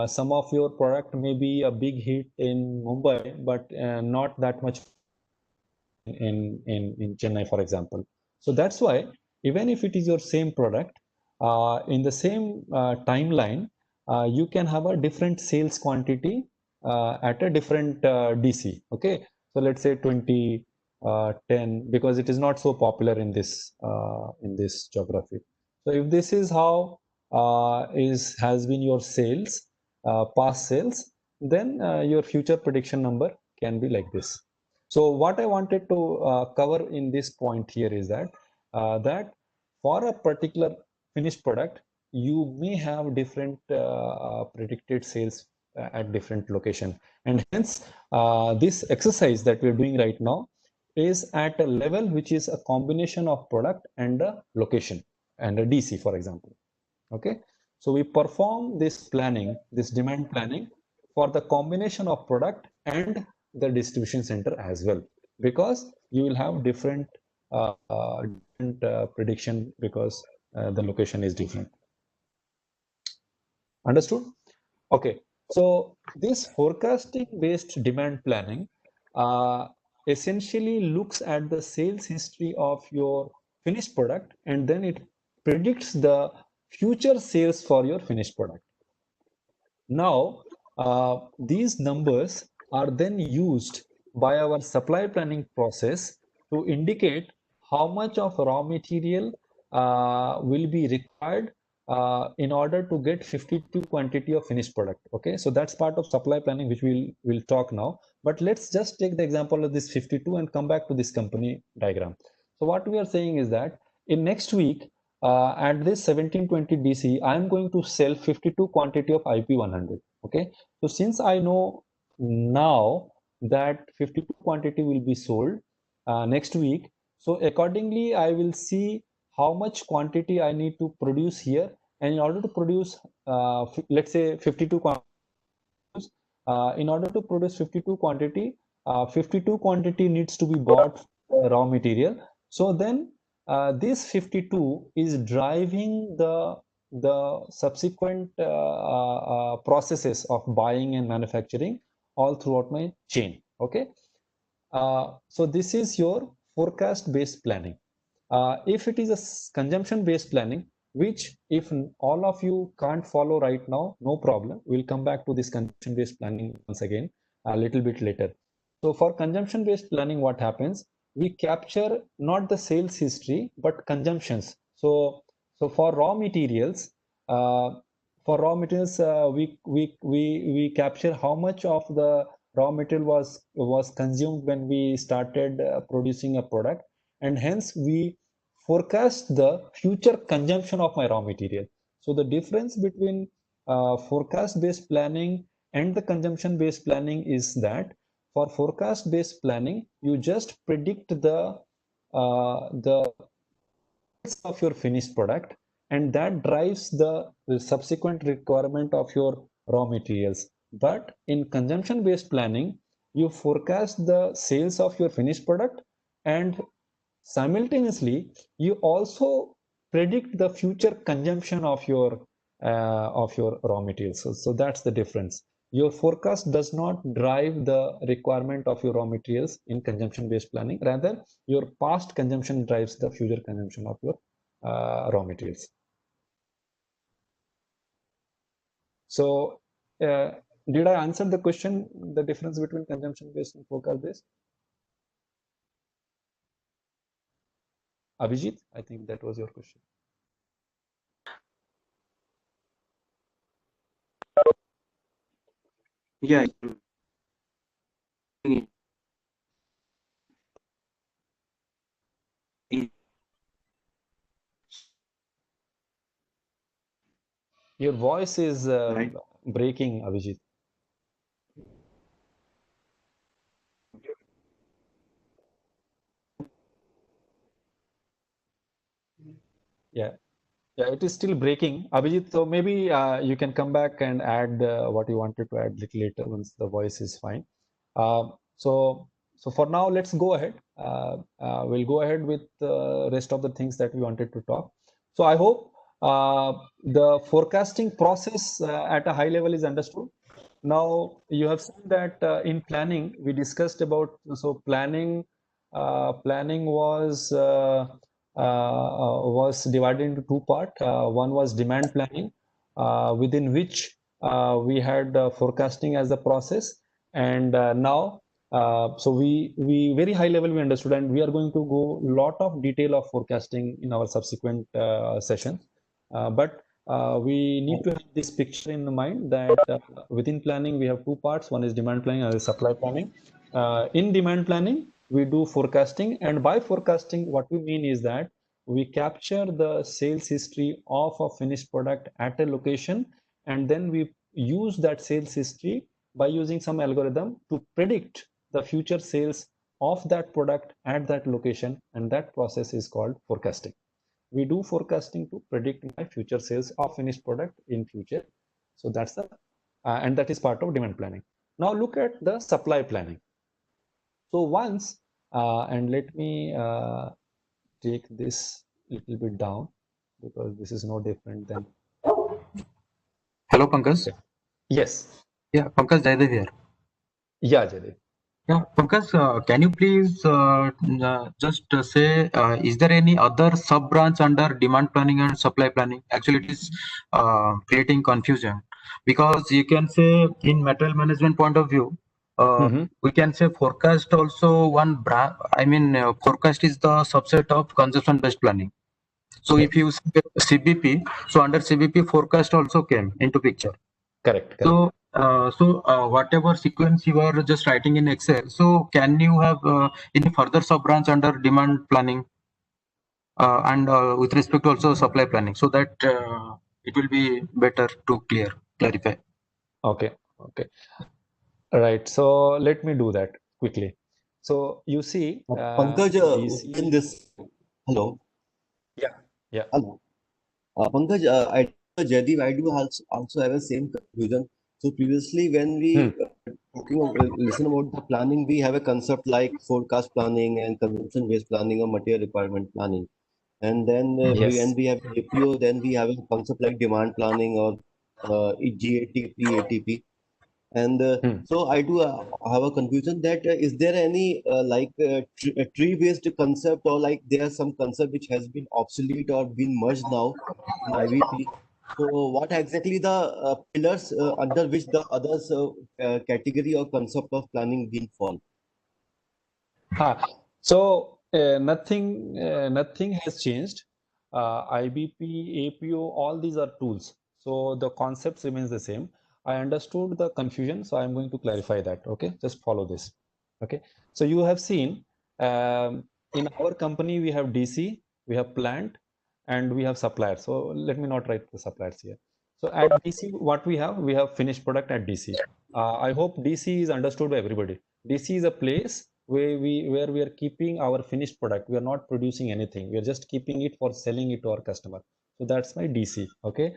some of your product may be a big hit in Mumbai, but not that much in Chennai, for example. So that's why even if it is your same product, in the same timeline, you can have a different sales quantity at a different DC. Okay. So let's say 20, 10, because it is not so popular in this geography. So if this is how has been your sales, past sales, then your future prediction number can be like this. So what I wanted to cover in this point here is that for a particular finished product, you may have different predicted sales at different location, and hence this exercise that we're doing right now is at a level which is a combination of product and a location and a DC, for example. Okay, so we perform this planning, this demand planning, for the combination of product and the distribution center as well, because you will have different prediction because the location is different. Understood? Okay, so this forecasting based demand planning essentially looks at the sales history of your finished product, and then it predicts the future sales for your finished product. Now, these numbers are then used by our supply planning process to indicate how much of raw material will be required in order to get 52 quantity of finished product. Okay, so that's part of supply planning, which we'll talk now. But let's just take the example of this 52 and come back to this company diagram. So what we are saying is that in next week, at this 1720 DC, I'm going to sell 52 quantity of IP100. Okay, so since I know now that 52 quantity will be sold next week, so accordingly, I will see how much quantity I need to produce here. And in order to produce, let's say 52 quantity, in order to produce 52 quantity, 52 quantity needs to be bought raw material. So then this 52 is driving the subsequent processes of buying and manufacturing all throughout my chain. Okay, so this is your forecast based planning. If it is a consumption based planning, which if all of you can't follow right now, no problem, we'll come back to this consumption based planning once again a little bit later. So for consumption based planning, what happens, we capture not the sales history but consumptions. So So for raw materials, we capture how much of the raw material was consumed when we started producing a product, and hence we forecast the future consumption of my raw material. So the difference between forecast-based planning and the consumption-based planning is that for forecast-based planning, you just predict the of your finished product, and that drives the subsequent requirement of your raw materials. But in consumption-based planning, you forecast the sales of your finished product, and simultaneously you also predict the future consumption of your raw materials. So that's the difference. Your forecast does not drive the requirement of your raw materials in consumption-based planning. Rather, your past consumption drives the future consumption of your raw materials. So, did I answer the question, the difference between consumption-based and forecast-based? Abhijit, I think that was your question. Yeah. Your voice is Right. breaking, Abhijit. Yeah, it is still breaking, Abhijit. So maybe you can come back and add what you wanted to add little later once the voice is fine. So for now, let's go ahead. We'll go ahead with the rest of the things that we wanted to talk. So I hope the forecasting process at a high level is understood. Now you have seen that in planning we discussed about, so planning was divided into two parts. One was demand planning, within which we had forecasting as the process, and now so we very high level we understood, and we are going to go lot of detail of forecasting in our subsequent session. But we need to have this picture in the mind that within planning we have two parts. One is demand planning and supply planning. In demand planning, we do forecasting, and by forecasting, what we mean is that we capture the sales history of a finished product at a location, and then we use that sales history by using some algorithm to predict the future sales of that product at that location, and that process is called forecasting. We do forecasting to predict my future sales of finished product in future. So that's the and that is part of demand planning. Now look at the supply planning. So once and let me take this little bit down, because this is no different than. Hello, Pankaj. Yes. Yeah, Pankaj Jaidev here. Yeah, Jaidev. Yeah, Pankaj, can you please just say, is there any other sub-branch under demand planning and supply planning? Actually, it is creating confusion, because you can say in material management point of view, we can say forecast also one branch. I mean, forecast is the subset of consumption-based planning. So if you say CBP, so under CBP forecast also came into picture. Correct. So, whatever sequence you are just writing in Excel, so can you have any further sub branch under demand planning and with respect to also supply planning, so that it will be better to clarify. Okay. Right. So let me do that quickly. So you see, Pankaj, in this, hello. Yeah. Hello. Pankaj, Jaideep, I do also have the same confusion. So previously, when we listen about the planning, we have a concept like forecast planning and consumption-based planning or material requirement planning. And then when we have APO, then we have a concept like demand planning or GATP, ATP. And so I do have a confusion that is there any tree-based concept, or like there's some concept which has been obsolete or been merged now in IBP. So what exactly the pillars under which the others category or concept of planning been fall? So nothing has changed. IBP, APO, all these are tools. So the concepts remains the same. I understood the confusion, so I'm going to clarify that. Okay, just follow this. Okay, so you have seen in our company we have DC, we have plant, and we have suppliers. So let me not write the suppliers here. So at DC, what we have finished product at DC. I hope DC is understood by everybody. DC is a place where we are keeping our finished product. We are not producing anything. We are just keeping it for selling it to our customer. So that's my DC. Okay.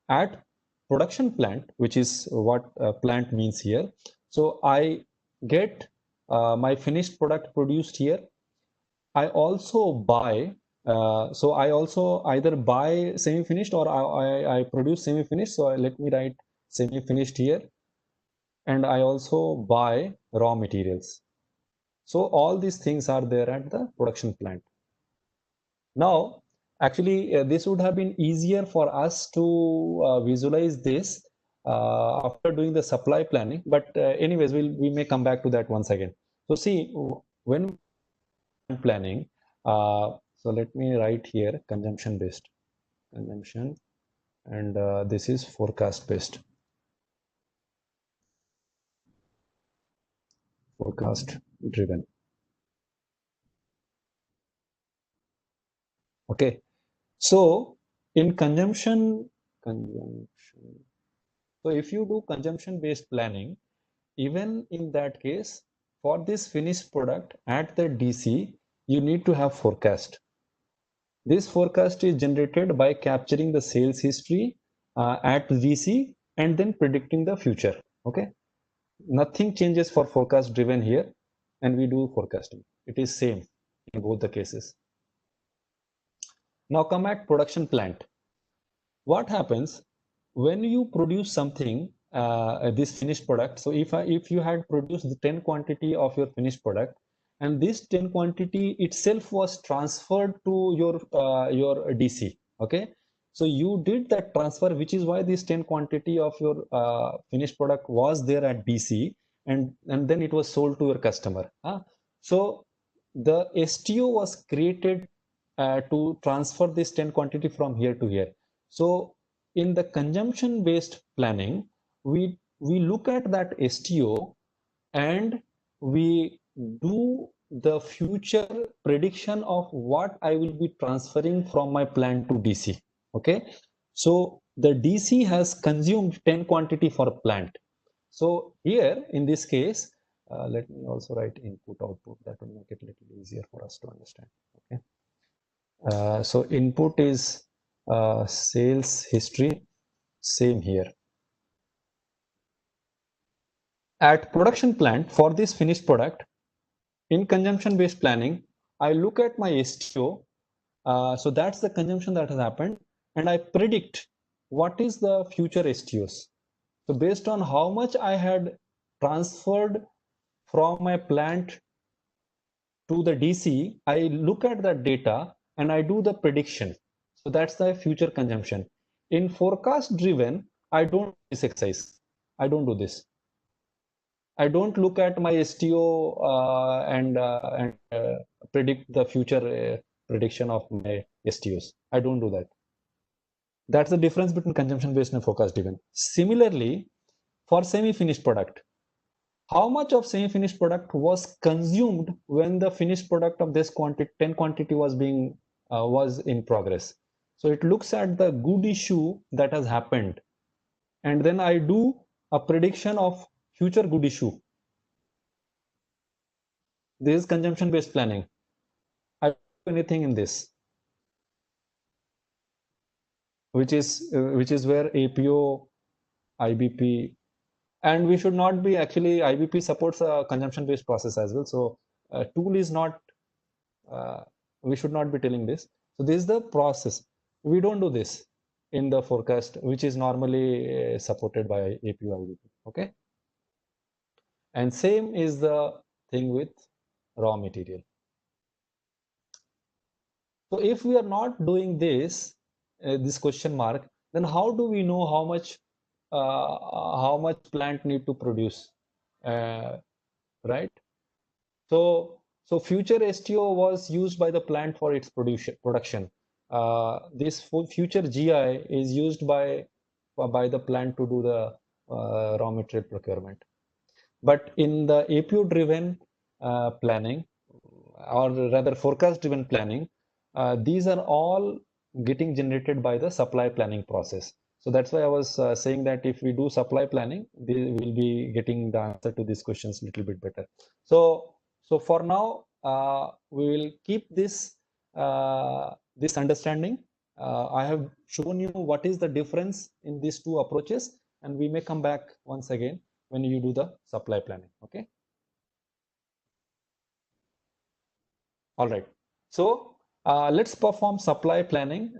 At production plant, which is what plant means here. So I get my finished product produced here. I also buy. So I also either buy semi-finished or I produce semi-finished. So let me write semi-finished here. And I also buy raw materials. So all these things are there at the production plant. Now, actually, this would have been easier for us to visualize this after doing the supply planning. But anyways, we may come back to that once again. So see, when planning, so let me write here consumption based, consumption, and this is forecast based. Forecast driven. Okay, so in consumption, so if you do consumption based planning, even in that case, for this finished product at the DC, you need to have forecast. This forecast is generated by capturing the sales history at DC and then predicting the future. Okay, nothing changes for forecast driven here, and we do forecasting. It is same in both the cases. Now come at production plant. What happens when you produce something, this finished product? So if you had produced the 10 quantity of your finished product, and this 10 quantity itself was transferred to your DC. Okay, so you did that transfer, which is why this 10 quantity of your finished product was there at DC, and then it was sold to your customer. So the STO was created to transfer this 10 quantity from here to here. So in the consumption based planning, we look at that STO and we do the future prediction of what I will be transferring from my plant to DC. Okay, so the DC has consumed 10 quantity for a plant. So here in this case, let me also write input output. That will make it a little easier for us to understand. Okay. So input is sales history, same here. At production plant for this finished product, in consumption based planning, I look at my STO. So that's the consumption that has happened, and I predict what is the future STOs. So based on how much I had transferred from my plant to the DC, I look at that data and I do the prediction. So that's the future consumption. In forecast driven, I don't do this exercise. I don't do this. I don't look at my STO and predict the future prediction of my STOs. I don't do that. That's the difference between consumption based and forecast driven. Similarly, for semi-finished product, how much of semi-finished product was consumed when the finished product of this quantity 10 quantity was being was in progress? So it looks at the good issue that has happened, and then I do a prediction of future good issue. This is consumption based planning. I don't do anything in this, which is where APO, IBP, and we should not be actually IBP supports a consumption based process as well. So tool is not we should not be telling this. So this is the process. We don't do this in the forecast, which is normally supported by APO IBP. Okay, and same is the thing with raw material. So if we are not doing this, this question mark, then how do we know how much plant need to produce, right? So future STO was used by the plant for its production. this future GI is used by the plant to do the raw material procurement. But in the APO driven planning, or rather forecast driven planning, these are all getting generated by the supply planning process. So that's why I was saying that if we do supply planning, we will be getting the answer to these questions a little bit better. So for now, we will keep this this understanding. I have shown you what is the difference in these two approaches, and we may come back once again when you do the supply planning. Okay. All right. So let's perform supply planning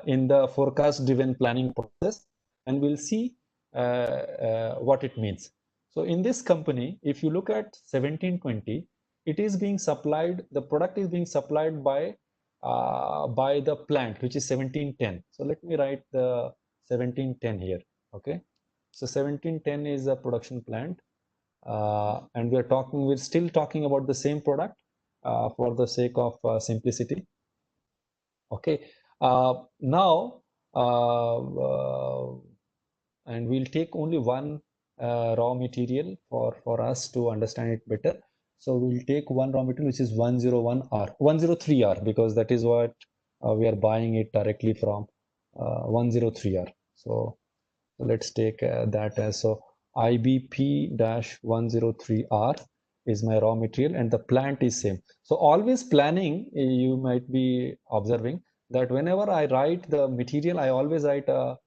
in the forecast driven planning process, and we'll see what it means. So in this company, if you look at 1720, it is being supplied, the product is being supplied by the plant, which is 1710. So let me write the 1710 here. Okay. So 1710 is a production plant, and we're still talking about the same product for the sake of simplicity. Okay. Now, and we'll take only one raw material for us to understand it better. So we'll take one raw material, which is 101R, 103R, because that is what we are buying it directly from 103R. So let's take that as, so IBP-103R is my raw material, and the plant is same. So always planning, you might be observing that whenever I write the material, I always write a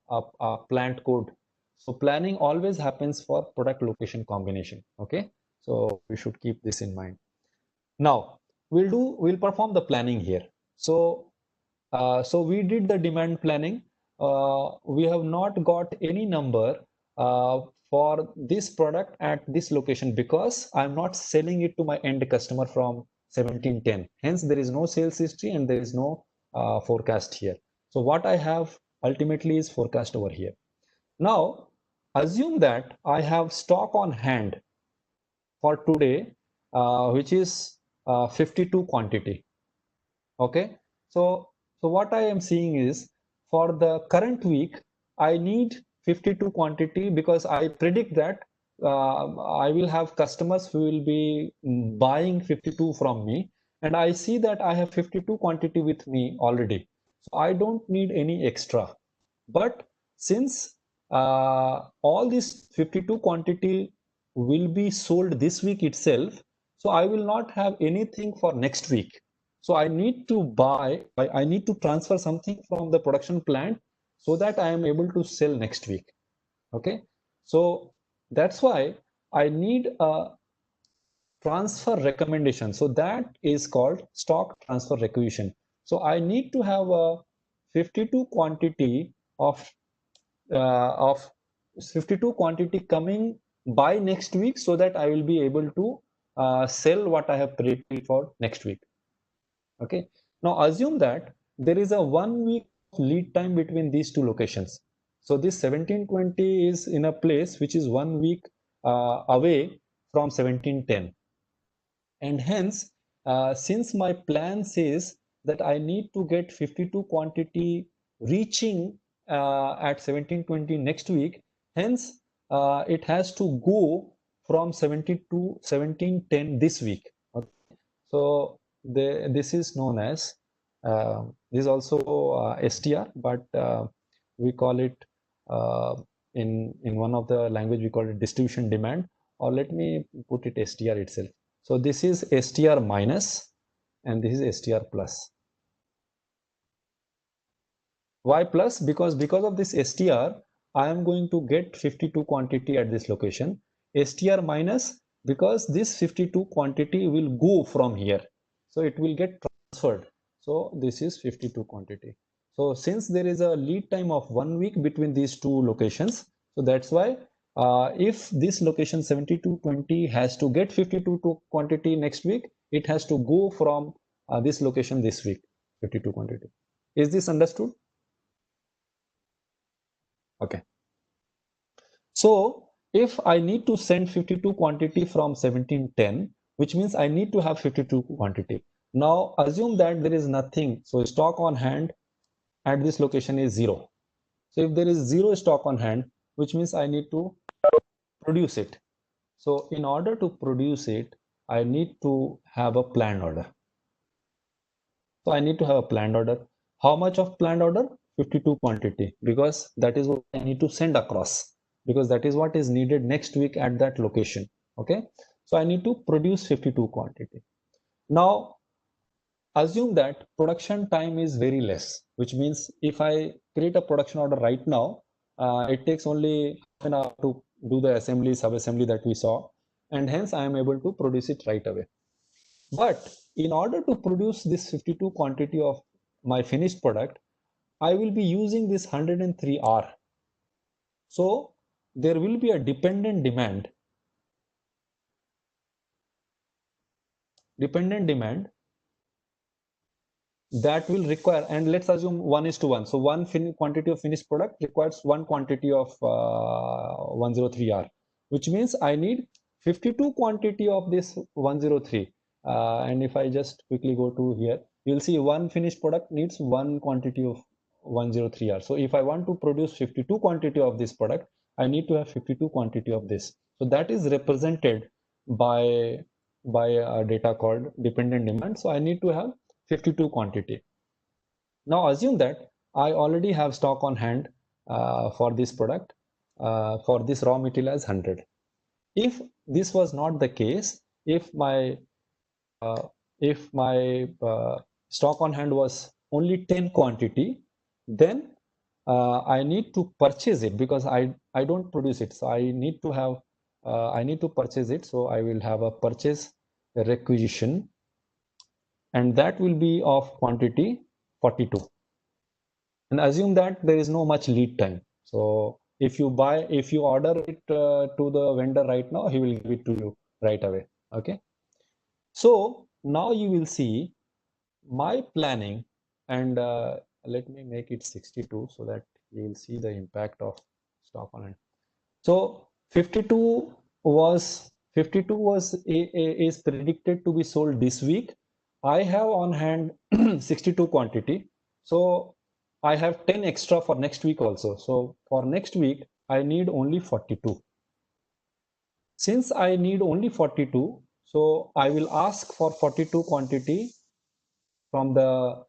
plant code. So planning always happens for product location combination. Okay, so we should keep this in mind. Now we'll perform the planning here. So so we did the demand planning. We have not got any number for this product at this location because I'm not selling it to my end customer from 1710. Hence, there is no sales history and there is no forecast here. So what I have ultimately is forecast over here. Now, assume that I have stock on hand for today, which is 52 quantity. Okay. So what I am seeing is for the current week, I need 52 quantity because I predict that I will have customers who will be buying 52 from me, and I see that I have 52 quantity with me already. So I don't need any extra. But since all this 52 quantity will be sold this week itself, so I will not have anything for next week. So I need to I need to transfer something from the production plant so that I am able to sell next week. Okay. So that's why I need a transfer recommendation. So that is called stock transfer requisition. So I need to have a 52 quantity of 52 quantity coming by next week so that I will be able to sell what I have predicted for next week. Okay. Now assume that there is a 1 week lead time between these two locations. So this 1720 is in a place which is 1 week away from 1710. And hence, since my plan says that I need to get 52 quantity reaching at 1720 next week, hence it has to go from 17 to 1710 this week. Okay. So this is known as this is also STR, but we call it in one of the language we call it distribution demand, or let me put it STR itself. So this is STR minus and this is STR plus. Why plus? Because of this STR, I am going to get 52 quantity at this location. STR minus because this 52 quantity will go from here. So it will get transferred. So this is 52 quantity. So since there is a lead time of 1 week between these two locations, so that's why if this location 7220 has to get 52 quantity next week, it has to go from this location this week, 52 quantity. Is this understood? Okay. So if I need to send 52 quantity from 1710, which means I need to have 52 quantity. Now assume that there is nothing. So stock on hand at this location is 0. So if there is 0 stock on hand, which means I need to produce it. So in order to produce it, I need to have a planned order. So I need to have a planned order. How much of planned order? 52 quantity, because that is what I need to send across, because that is what is needed next week at that location. Okay. So I need to produce 52 quantity. Now assume that production time is very less, which means if I create a production order right now, it takes only half an hour to do the assembly, sub-assembly that we saw, and hence I am able to produce it right away. But in order to produce this 52 quantity of my finished product, I will be using this 103 R. So there will be a dependent demand that will require, and let's assume 1:1. So one quantity of finished product requires one quantity of 103 R, which means I need 52 quantity of this 103. And if I just quickly go to here, you'll see one finished product needs one quantity of 103 R. So if I want to produce 52 quantity of this product, I need to have 52 quantity of this. So that is represented by a data called dependent demand. So I need to have 52 quantity. Now assume that I already have stock on hand for this product, for this raw material as 100. If this was not the case, if my stock on hand was only 10 quantity, then I need to purchase it, because I don't produce it. So I need to have I need to purchase it. So I will have a purchase requisition, and that will be of quantity 42. And assume that there is no much lead time. So if you order it to the vendor right now, he will give it to you right away. Okay. So now you will see my planning, and let me make it 62 so that you will see the impact of stock on hand. So 52 is predicted to be sold this week. I have on hand 62 quantity. So I have 10 extra for next week also. So for next week, I need only 42. Since I need only 42, so I will ask for 42 quantity from the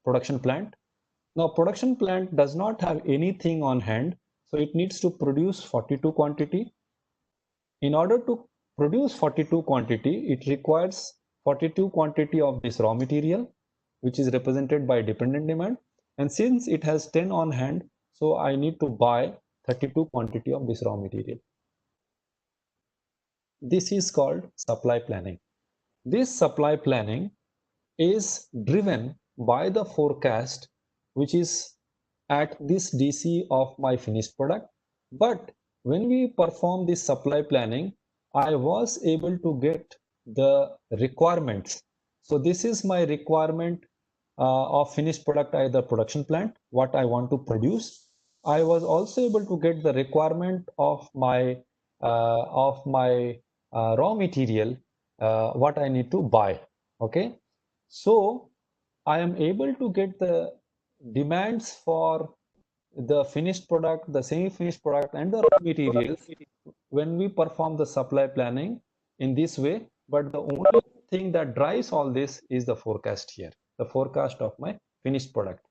production plant. Now production plant does not have anything on hand, so it needs to produce 42 quantity. In order to produce 42 quantity, it requires 42 quantity of this raw material, which is represented by dependent demand. And since it has 10 on hand, so I need to buy 32 quantity of this raw material. This is called supply planning. This supply planning is driven by the forecast, which is at this DC of my finished product. But when we perform this supply planning, I was able to get the requirements. So this is my requirement of finished product at the production plant, what I want to produce. I was also able to get the requirement of my raw material, what I need to buy. Okay. So I am able to get the demands for the finished product, the semi-finished product, and the raw materials when we perform the supply planning in this way. But the only thing that drives all this is the forecast here, the forecast of my finished product.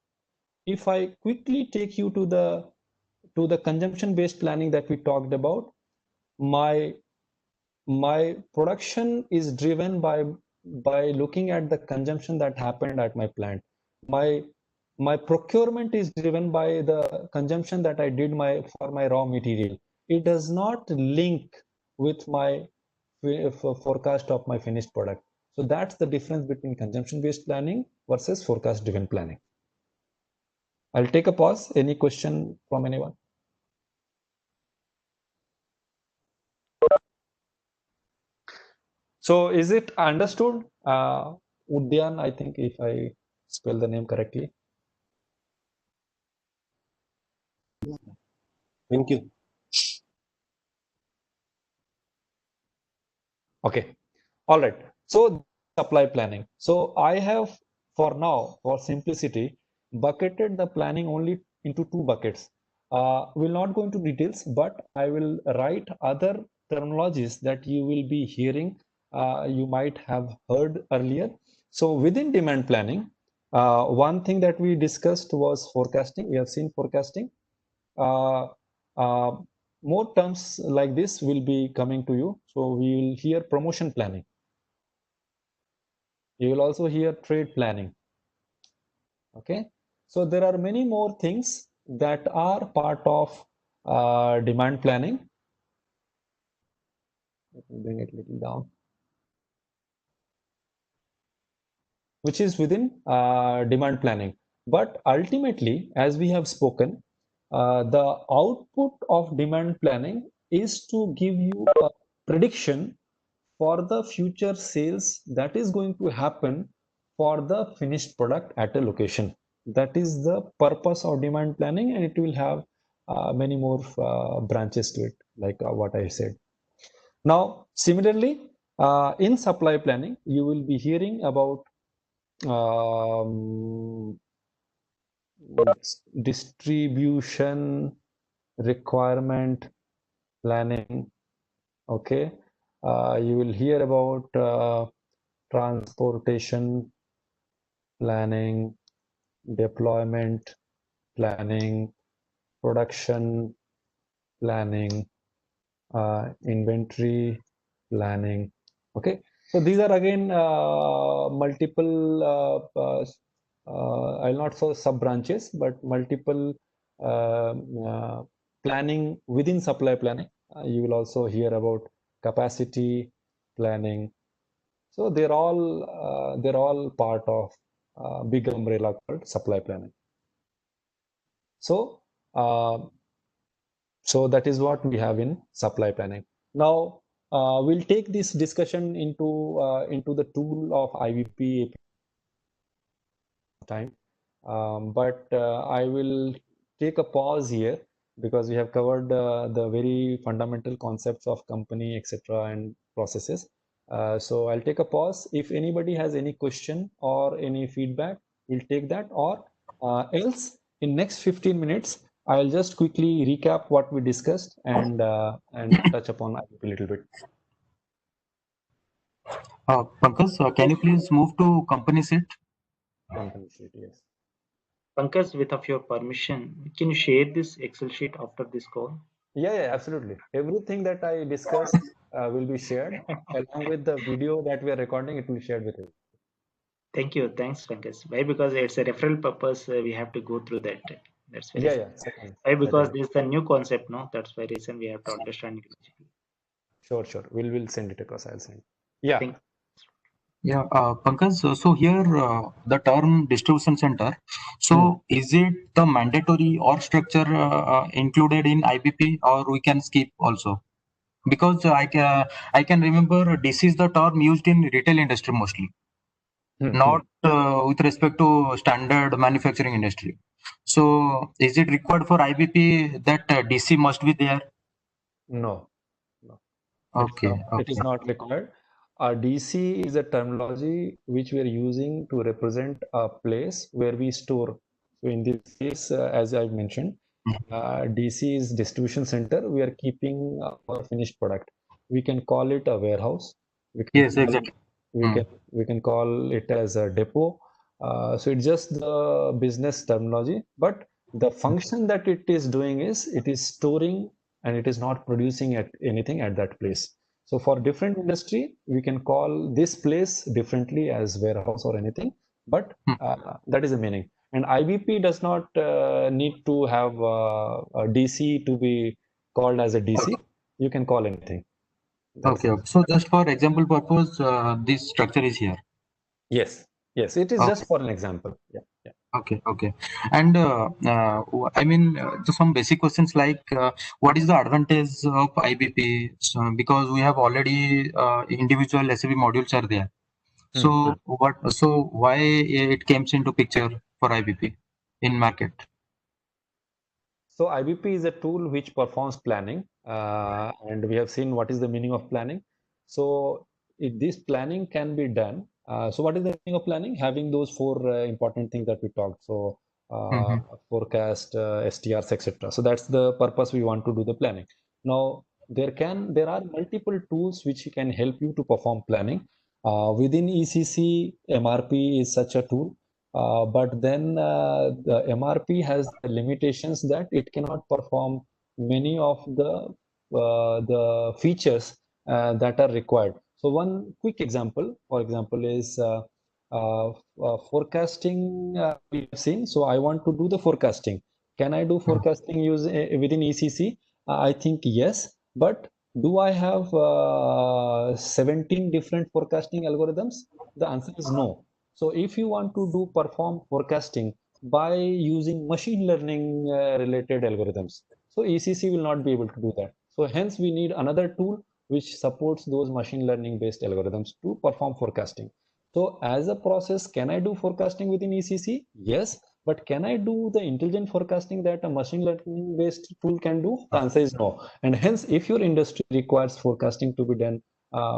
If I quickly take you to the consumption-based planning that we talked about, my production is driven by looking at the consumption that happened at my plant. My procurement is driven by the consumption that I did for my raw material. It does not link with my forecast of my finished product. So that's the difference between consumption-based planning versus forecast-driven planning. I'll take a pause. Any question from anyone? So is it understood? Udyan, I think, if I spell the name correctly. Thank you. Okay. All right. So supply planning. So I have, for now, for simplicity, bucketed the planning only into two buckets. We'll not go into details, but I will write other terminologies that you will be hearing, you might have heard earlier. So within demand planning, one thing that we discussed was forecasting. We have seen forecasting. Uh, uh, More terms like this will be coming to you. So we will hear promotion planning. You will also hear trade planning. Okay. So there are many more things that are part of demand planning. Let me bring it a little down. Which is within demand planning. But ultimately, as we have spoken, the output of demand planning is to give you a prediction for the future sales that is going to happen for the finished product at a location. That is the purpose of demand planning, and it will have many more branches to it, like what I said. Now, similarly, in supply planning, you will be hearing about um, distribution requirement planning. Okay, you will hear about transportation planning, deployment planning, production planning, inventory planning. Okay, so these are again multiple I'll not say sub branches, but multiple planning within supply planning. You will also hear about capacity planning. So they're all part of big umbrella called supply planning. So so that is what we have in supply planning. Now we'll take this discussion into the tool of IBP time, but I will take a pause here because we have covered the very fundamental concepts of company, etc., and processes. So I'll take a pause. If anybody has any question or any feedback, we'll take that, or else in next 15 minutes, I'll just quickly recap what we discussed and touch upon IBP a little bit. Pankaj, can you please move to company sheet? Company sheet, yes. Pankaj, with of your permission, can you share this Excel sheet after this call? Yeah, absolutely. Everything that I discussed will be shared along with the video that we are recording. It will be shared with you. Thank you. Thanks, Pankaj. Why? Because it's a referral purpose. We have to go through that. That's very Yeah, certainly. Why? Because Certainly. this is a new concept, no? That's why reason we have to understand it. Sure. We'll send it across. I'll send. Yeah. Thank Yeah, Pankaj, so here the term distribution center. So is it the mandatory or structure included in IBP, or we can skip also? Because I can remember this is the term used in retail industry mostly, not with respect to standard manufacturing industry. So is it required for IBP that DC must be there? No. Okay. It is not required. DC is a terminology which we are using to represent a place where we store. So in this case, as I mentioned, DC is distribution center. We are keeping our finished product. We can call it a warehouse. Yes, exactly. We can call it as a depot. So it's just the business terminology, but the function that it is doing is it is storing and it is not producing anything at that place. So for different industry, we can call this place differently as warehouse or anything, but that is the meaning. And IBP does not need to have a DC to be called as a DC. You can call anything. Okay. So just for example purpose, this structure is here. Yes. It is just for an example. Yeah. Okay. And I mean, just some basic questions like what is the advantage of IBP? So, because we have already individual SAP modules are there. So So why it comes into picture for IBP in market? So IBP is a tool which performs planning, and we have seen what is the meaning of planning. So if this planning can be done So what is the meaning of planning? Having those four important things that we talked. So forecast, STRs, etc. So that's the purpose we want to do the planning. Now there are multiple tools which can help you to perform planning. Within ECC, MRP is such a tool. But then the MRP has the limitations that it cannot perform many of the features that are required. So one quick example, for example, is forecasting we have seen. So I want to do the forecasting. Can I do forecasting within ECC? I think yes, but do I have 17 different forecasting algorithms? The answer is no. So if you want to perform forecasting by using machine learning related algorithms, so ECC will not be able to do that. So hence we need another tool which supports those machine learning based algorithms to perform forecasting. So as a process, can I do forecasting within ECC? Yes, but can I do the intelligent forecasting that a machine learning based tool can do? The answer is no. And hence, if your industry requires forecasting to be done,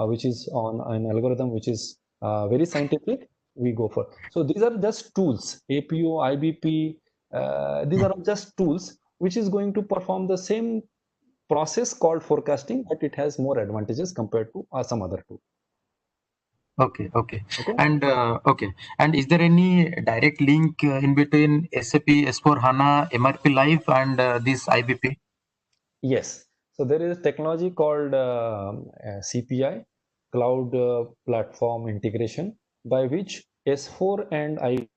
which is on an algorithm which is very scientific, we go for. So these are just tools, APO, IBP, these are just tools which is going to perform the same process called forecasting, but it has more advantages compared to some other tool. Okay. And and is there any direct link in between SAP S4 HANA MRP Live and this IBP? Yes. So there is technology called CPI, Cloud Platform Integration, by which S4 and I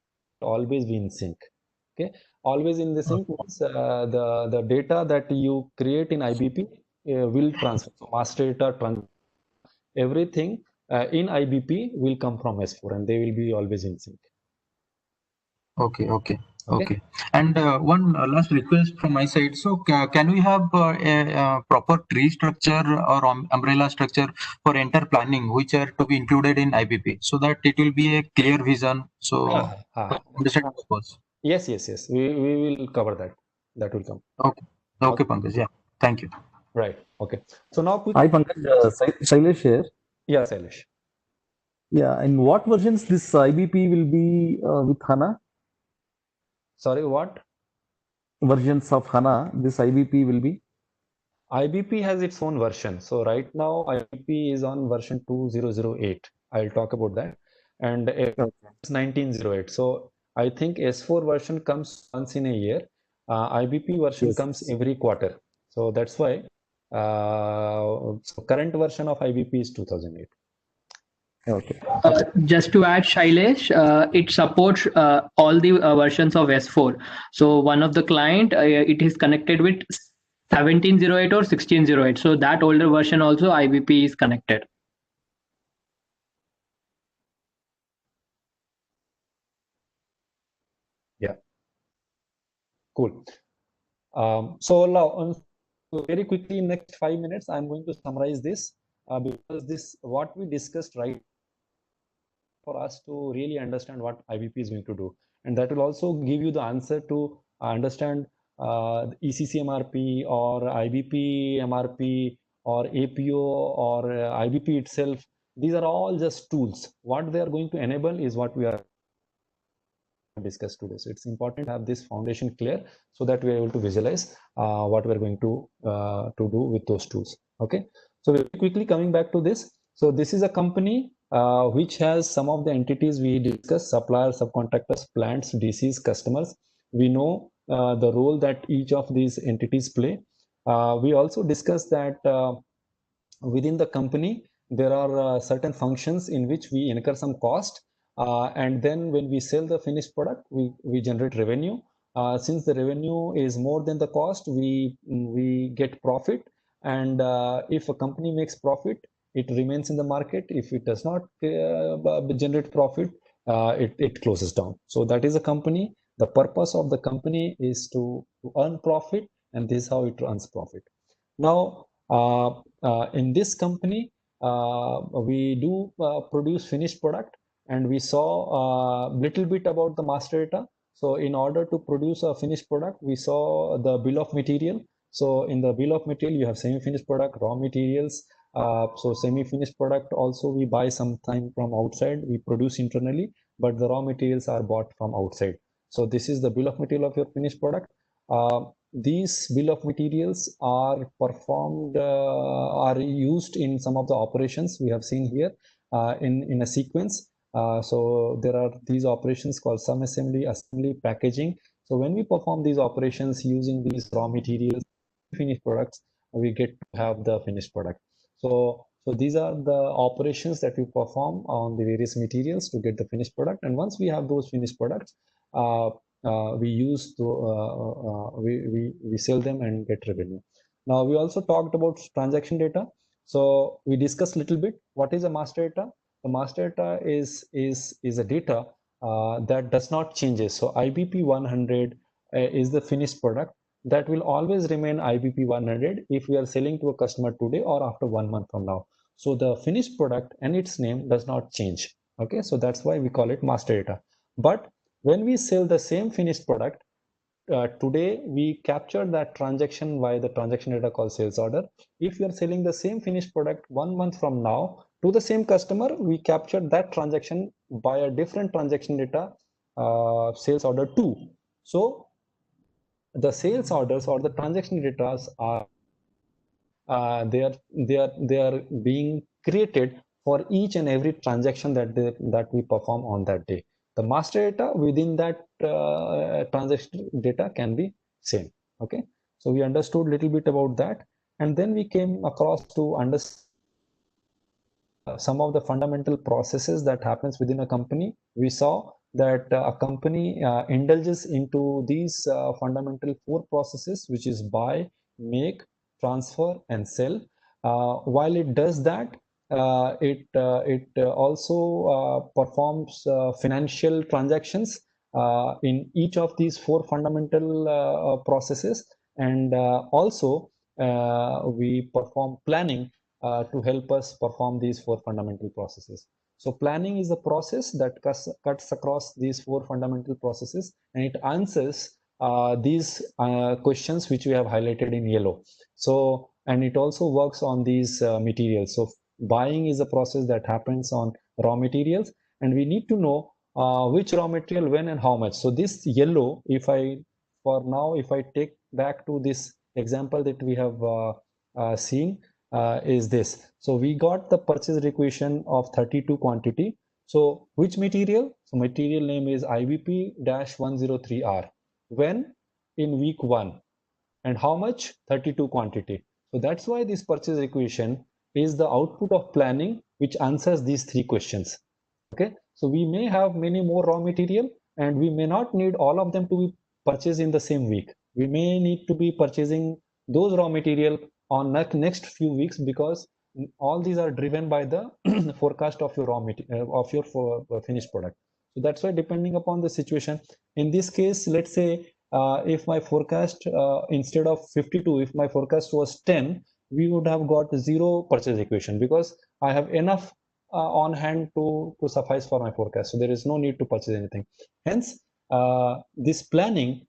always be in sync. Okay, always in the sync means the data that you create in IBP will transfer. So master data, everything in IBP will come from S4, and they will be always in sync. Okay. And one last request from my side. So can we have a proper tree structure or umbrella structure for entire planning, which are to be included in IBP, so that it will be a clear vision? So understand the purpose. Yes. We will cover that. That will come. Okay, Pankaj. Yeah. Thank you. Right. Okay. So now quick. Hi, Pankaj. Shailesh here. Yeah, Shailesh. Yeah. In what versions this IBP will be with HANA? Sorry, what? Versions of HANA this IBP will be? IBP has its own version. So right now IBP is on version 2008. I'll talk about that. And it's 1908. So I think S4 version comes once in a year. IBP version comes every quarter. So that's why so current version of IBP is 2008. Okay. Just to add, Shailesh, it supports all the versions of S4. So one of the client, it is connected with 1708 or 1608. So that older version also IBP is connected. Yeah. Cool. So now, very quickly, in next 5 minutes, I'm going to summarize this because this what we discussed right for us to really understand what IBP is going to do, and that will also give you the answer to understand ECC MRP or IBP MRP or APO or IBP itself. These are all just tools. What they are going to enable is what we are discuss today. So it's important to have this foundation clear so that we are able to visualize what we're going to do with those tools. Okay. So very quickly coming back to this. So this is a company which has some of the entities we discussed: suppliers, subcontractors, plants, DCs, customers. We know the role that each of these entities play. We also discussed that within the company there are certain functions in which we incur some cost. And then when we sell the finished product, we generate revenue. Since the revenue is more than the cost, we get profit. And if a company makes profit, it remains in the market. If it does not generate profit, it closes down. So that is a company. The purpose of the company is to earn profit, and this is how it earns profit. Now, in this company, we do produce finished product, and we saw a little bit about the master data. So in order to produce a finished product, we saw the bill of material. So in the bill of material, you have semi-finished product, raw materials, So semi-finished product also we buy sometime from outside, we produce internally, but the raw materials are bought from outside. So this is the bill of material of your finished product. These bill of materials are performed, are used in some of the operations we have seen here in a sequence. So there are these operations called sub-assembly, assembly, packaging. So when we perform these operations using these raw materials, finished products, we get to have the finished product. So these are the operations that we perform on the various materials to get the finished product. And once we have those finished products, we use to we sell them and get revenue. Now we also talked about transaction data. So we discussed a little bit what is a master data. The master data is a data that does not changes. So IBP 100 is the finished product that will always remain IBP 100 if we are selling to a customer today or after 1 month from now. So the finished product and its name does not change. Okay, so that's why we call it master data. But when we sell the same finished product, today we capture that transaction by the transaction data called sales order. If you are selling the same finished product 1 month from now to the same customer, we capture that transaction by a different transaction data sales order 2. So the sales orders or the transaction data are they are being created for each and every transaction that we perform on that day. The master data within that transaction data can be same. Okay, so we understood a little bit about that, and then we came across to understand some of the fundamental processes that happens within a company. We saw that a company indulges into these fundamental 4 processes, which is buy, make, transfer, and sell. While it does that, it also performs financial transactions in each of these 4 fundamental processes, and also we perform planning to help us perform these 4 fundamental processes. So planning is a process that cuts across these 4 fundamental processes, and it answers these questions which we have highlighted in yellow. So, and it also works on these materials. So buying is a process that happens on raw materials, and we need to know which raw material, when, and how much. So this yellow, if I take back to this example that we have seen, is this. So we got the purchase requisition of 32 quantity. So which material? So material name is IBP-103R. When? In week 1. And how much? 32 quantity. So that's why this purchase requisition is the output of planning, which answers these 3 questions. Okay, so we may have many more raw material, and we may not need all of them to be purchased in the same week. We may need to be purchasing those raw material on next few weeks, because all these are driven by the forecast of your raw material of your finished product. So that's why, depending upon the situation, in this case, let's say if my forecast instead of 52, if my forecast was 10, we would have got 0 purchase equation, because I have enough on hand to suffice for my forecast. So there is no need to purchase anything. Hence, this planning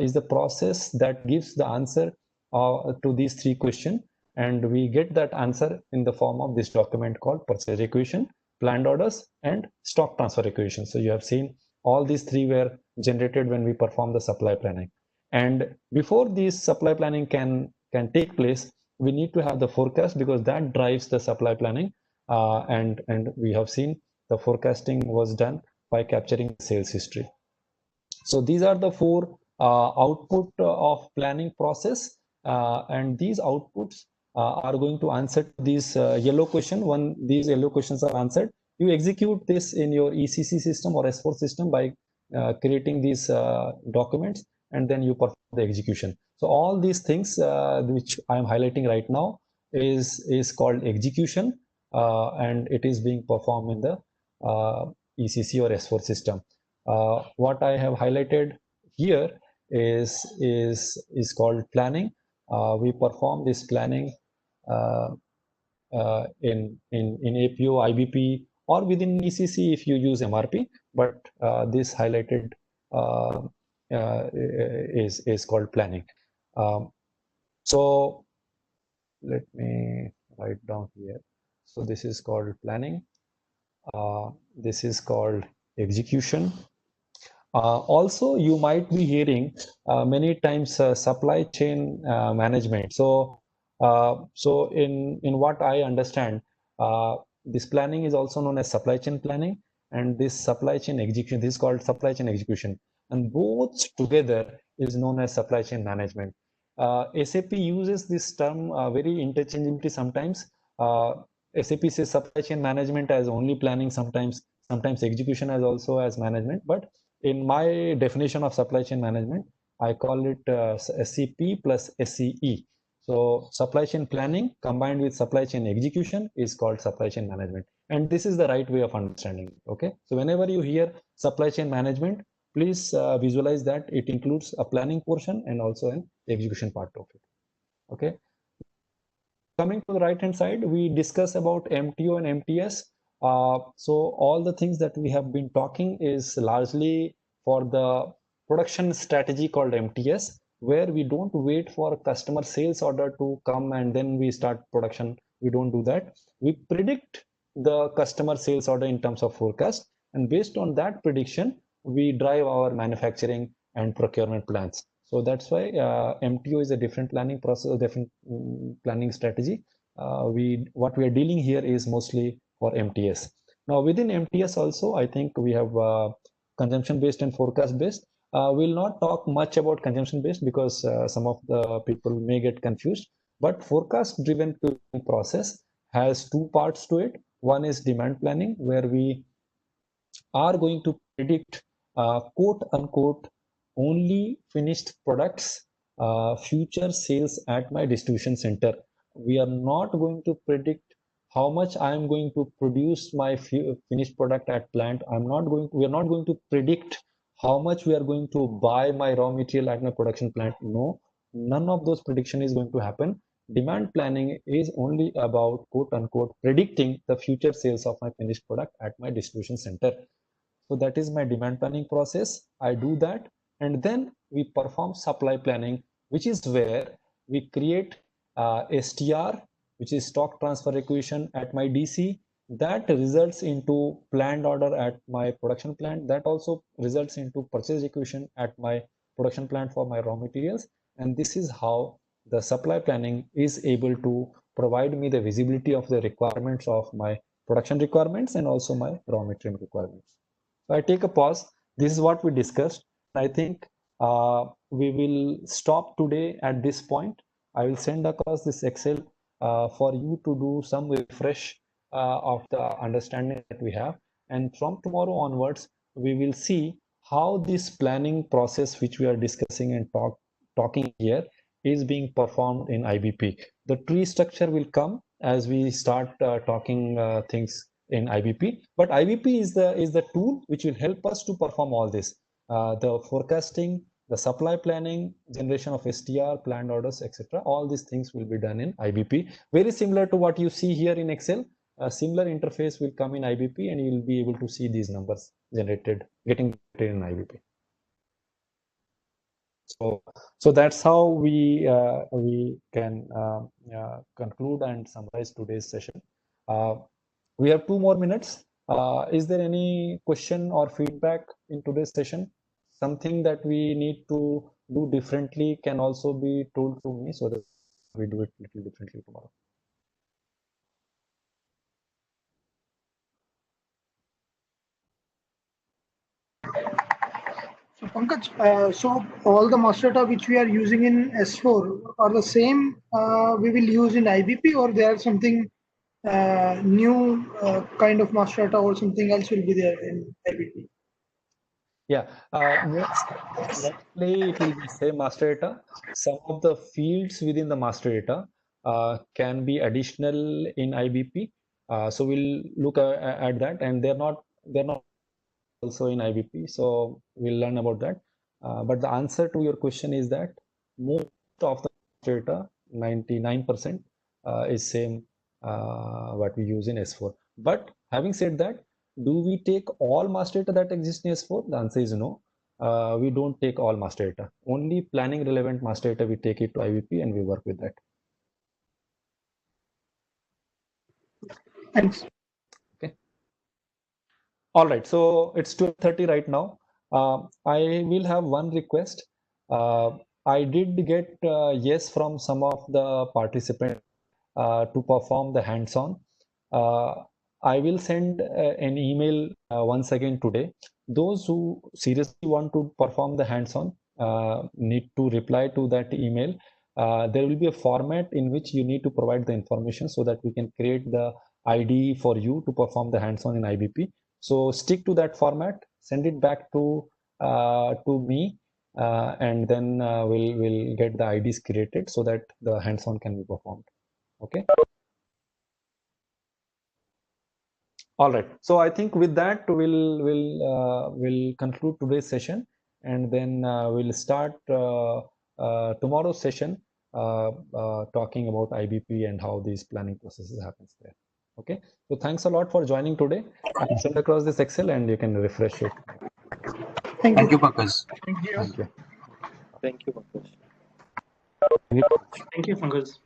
is the process that gives the answer to these 3 questions, and we get that answer in the form of this document called purchase equation, planned orders, and stock transfer equation. So you have seen all these 3 were generated when we perform the supply planning. And before this supply planning can take place, we need to have the forecast, because that drives the supply planning. And we have seen the forecasting was done by capturing sales history. So these are the 4 output of planning process, and these outputs are going to answer these yellow question. When these yellow questions are answered, you execute this in your ECC system or S4 system by creating these documents, and then you perform the execution. So all these things which I am highlighting right now is called execution, and it is being performed in the ECC or S4 system. What I have highlighted here is called planning. We perform this planning in APO, IBP, or within ECC if you use MRP. But this highlighted is called planning. So let me write down here. So this is called planning. This is called execution. Also, you might be hearing many times supply chain management. So, in what I understand, this planning is also known as supply chain planning, and this supply chain execution, this is called supply chain execution, and both together is known as supply chain management. SAP uses this term very interchangeably sometimes. SAP says supply chain management as only planning, sometimes execution as also as management, but in my definition of supply chain management, I call it SCP plus SCE. So supply chain planning combined with supply chain execution is called supply chain management. And this is the right way of understanding it. Okay. So whenever you hear supply chain management, please visualize that it includes a planning portion and also an execution part of it. Okay. Coming to the right hand side, we discuss about MTO and MTS. So all the things that we have been talking is largely for the production strategy called MTS, where we don't wait for customer sales order to come and then we start production. We don't do that. We predict the customer sales order in terms of forecast, and based on that prediction, we drive our manufacturing and procurement plans. So that's why MTO is a different planning process, different planning strategy. What we are dealing here is mostly for MTS. Now within MTS also, I think we have consumption based and forecast based. We'll not talk much about consumption based because some of the people may get confused. But forecast driven process has two parts to it. One is demand planning, where we are going to predict quote unquote only finished products future sales at my distribution center. We are not going to predict how much I am going to produce my finished product at plant. We are not going to predict how much we are going to buy my raw material at my production plant. No, none of those prediction is going to happen. Demand planning is only about quote unquote predicting the future sales of my finished product at my distribution center. So that is my demand planning process. I do that, and then we perform supply planning, which is where we create STR, which is stock transfer equation at my DC. That results into planned order at my production plant. That also results into purchase equation at my production plant for my raw materials. And this is how the supply planning is able to provide me the visibility of the requirements of my production requirements and also my raw material requirements. So I take a pause. This is what we discussed. I think we will stop today at this point. I will send across this Excel for you to do some refresh of the understanding that we have. And from tomorrow onwards, we will see how this planning process, which we are discussing and talking here, is being performed in IBP. The tree structure will come as we start talking things in IBP, but IBP is the tool which will help us to perform all this, the forecasting, the supply planning, generation of STR, planned orders, etc. All these things will be done in IBP. Very similar to what you see here in Excel. A similar interface will come in IBP, and you will be able to see these numbers getting generated in IBP. So that's how we can conclude and summarize today's session. We have 2 more minutes. Is there any question or feedback in today's session? Something that we need to do differently can also be told to me so that we do it a little differently tomorrow. So Pankaj, so all the master data which we are using in S4 are the same we will use in IBP, or there are something new kind of master data or something else will be there in IBP? Yeah, mostly it will be same master data. Some of the fields within the master data can be additional in IBP. So we'll look at that, and they're not also in IBP. So we'll learn about that. But the answer to your question is that most of the data, 99%, is same what we use in S4. But having said that, do we take all master data that exists in S4? The answer is no. We don't take all master data. Only planning relevant master data we take it to IBP and we work with that. Thanks. Okay. All right. So it's 12:30 right now. I will have one request. I did get yes from some of the participants to perform the hands-on. I will send an email once again today. Those who seriously want to perform the hands-on need to reply to that email. There will be a format in which you need to provide the information so that we can create the ID for you to perform the hands-on in IBP. So stick to that format, send it back to me, and then we'll get the IDs created so that the hands-on can be performed. Okay. All right. So I think with that we'll conclude today's session, and then we'll start tomorrow's session talking about IBP and how these planning processes happens there. Okay. So thanks a lot for joining today. I'll send across this Excel and you can refresh it. Thank you, Pankaj. Thank you. Thank you. Thank you, Pankaj. Thank you, Pankaj.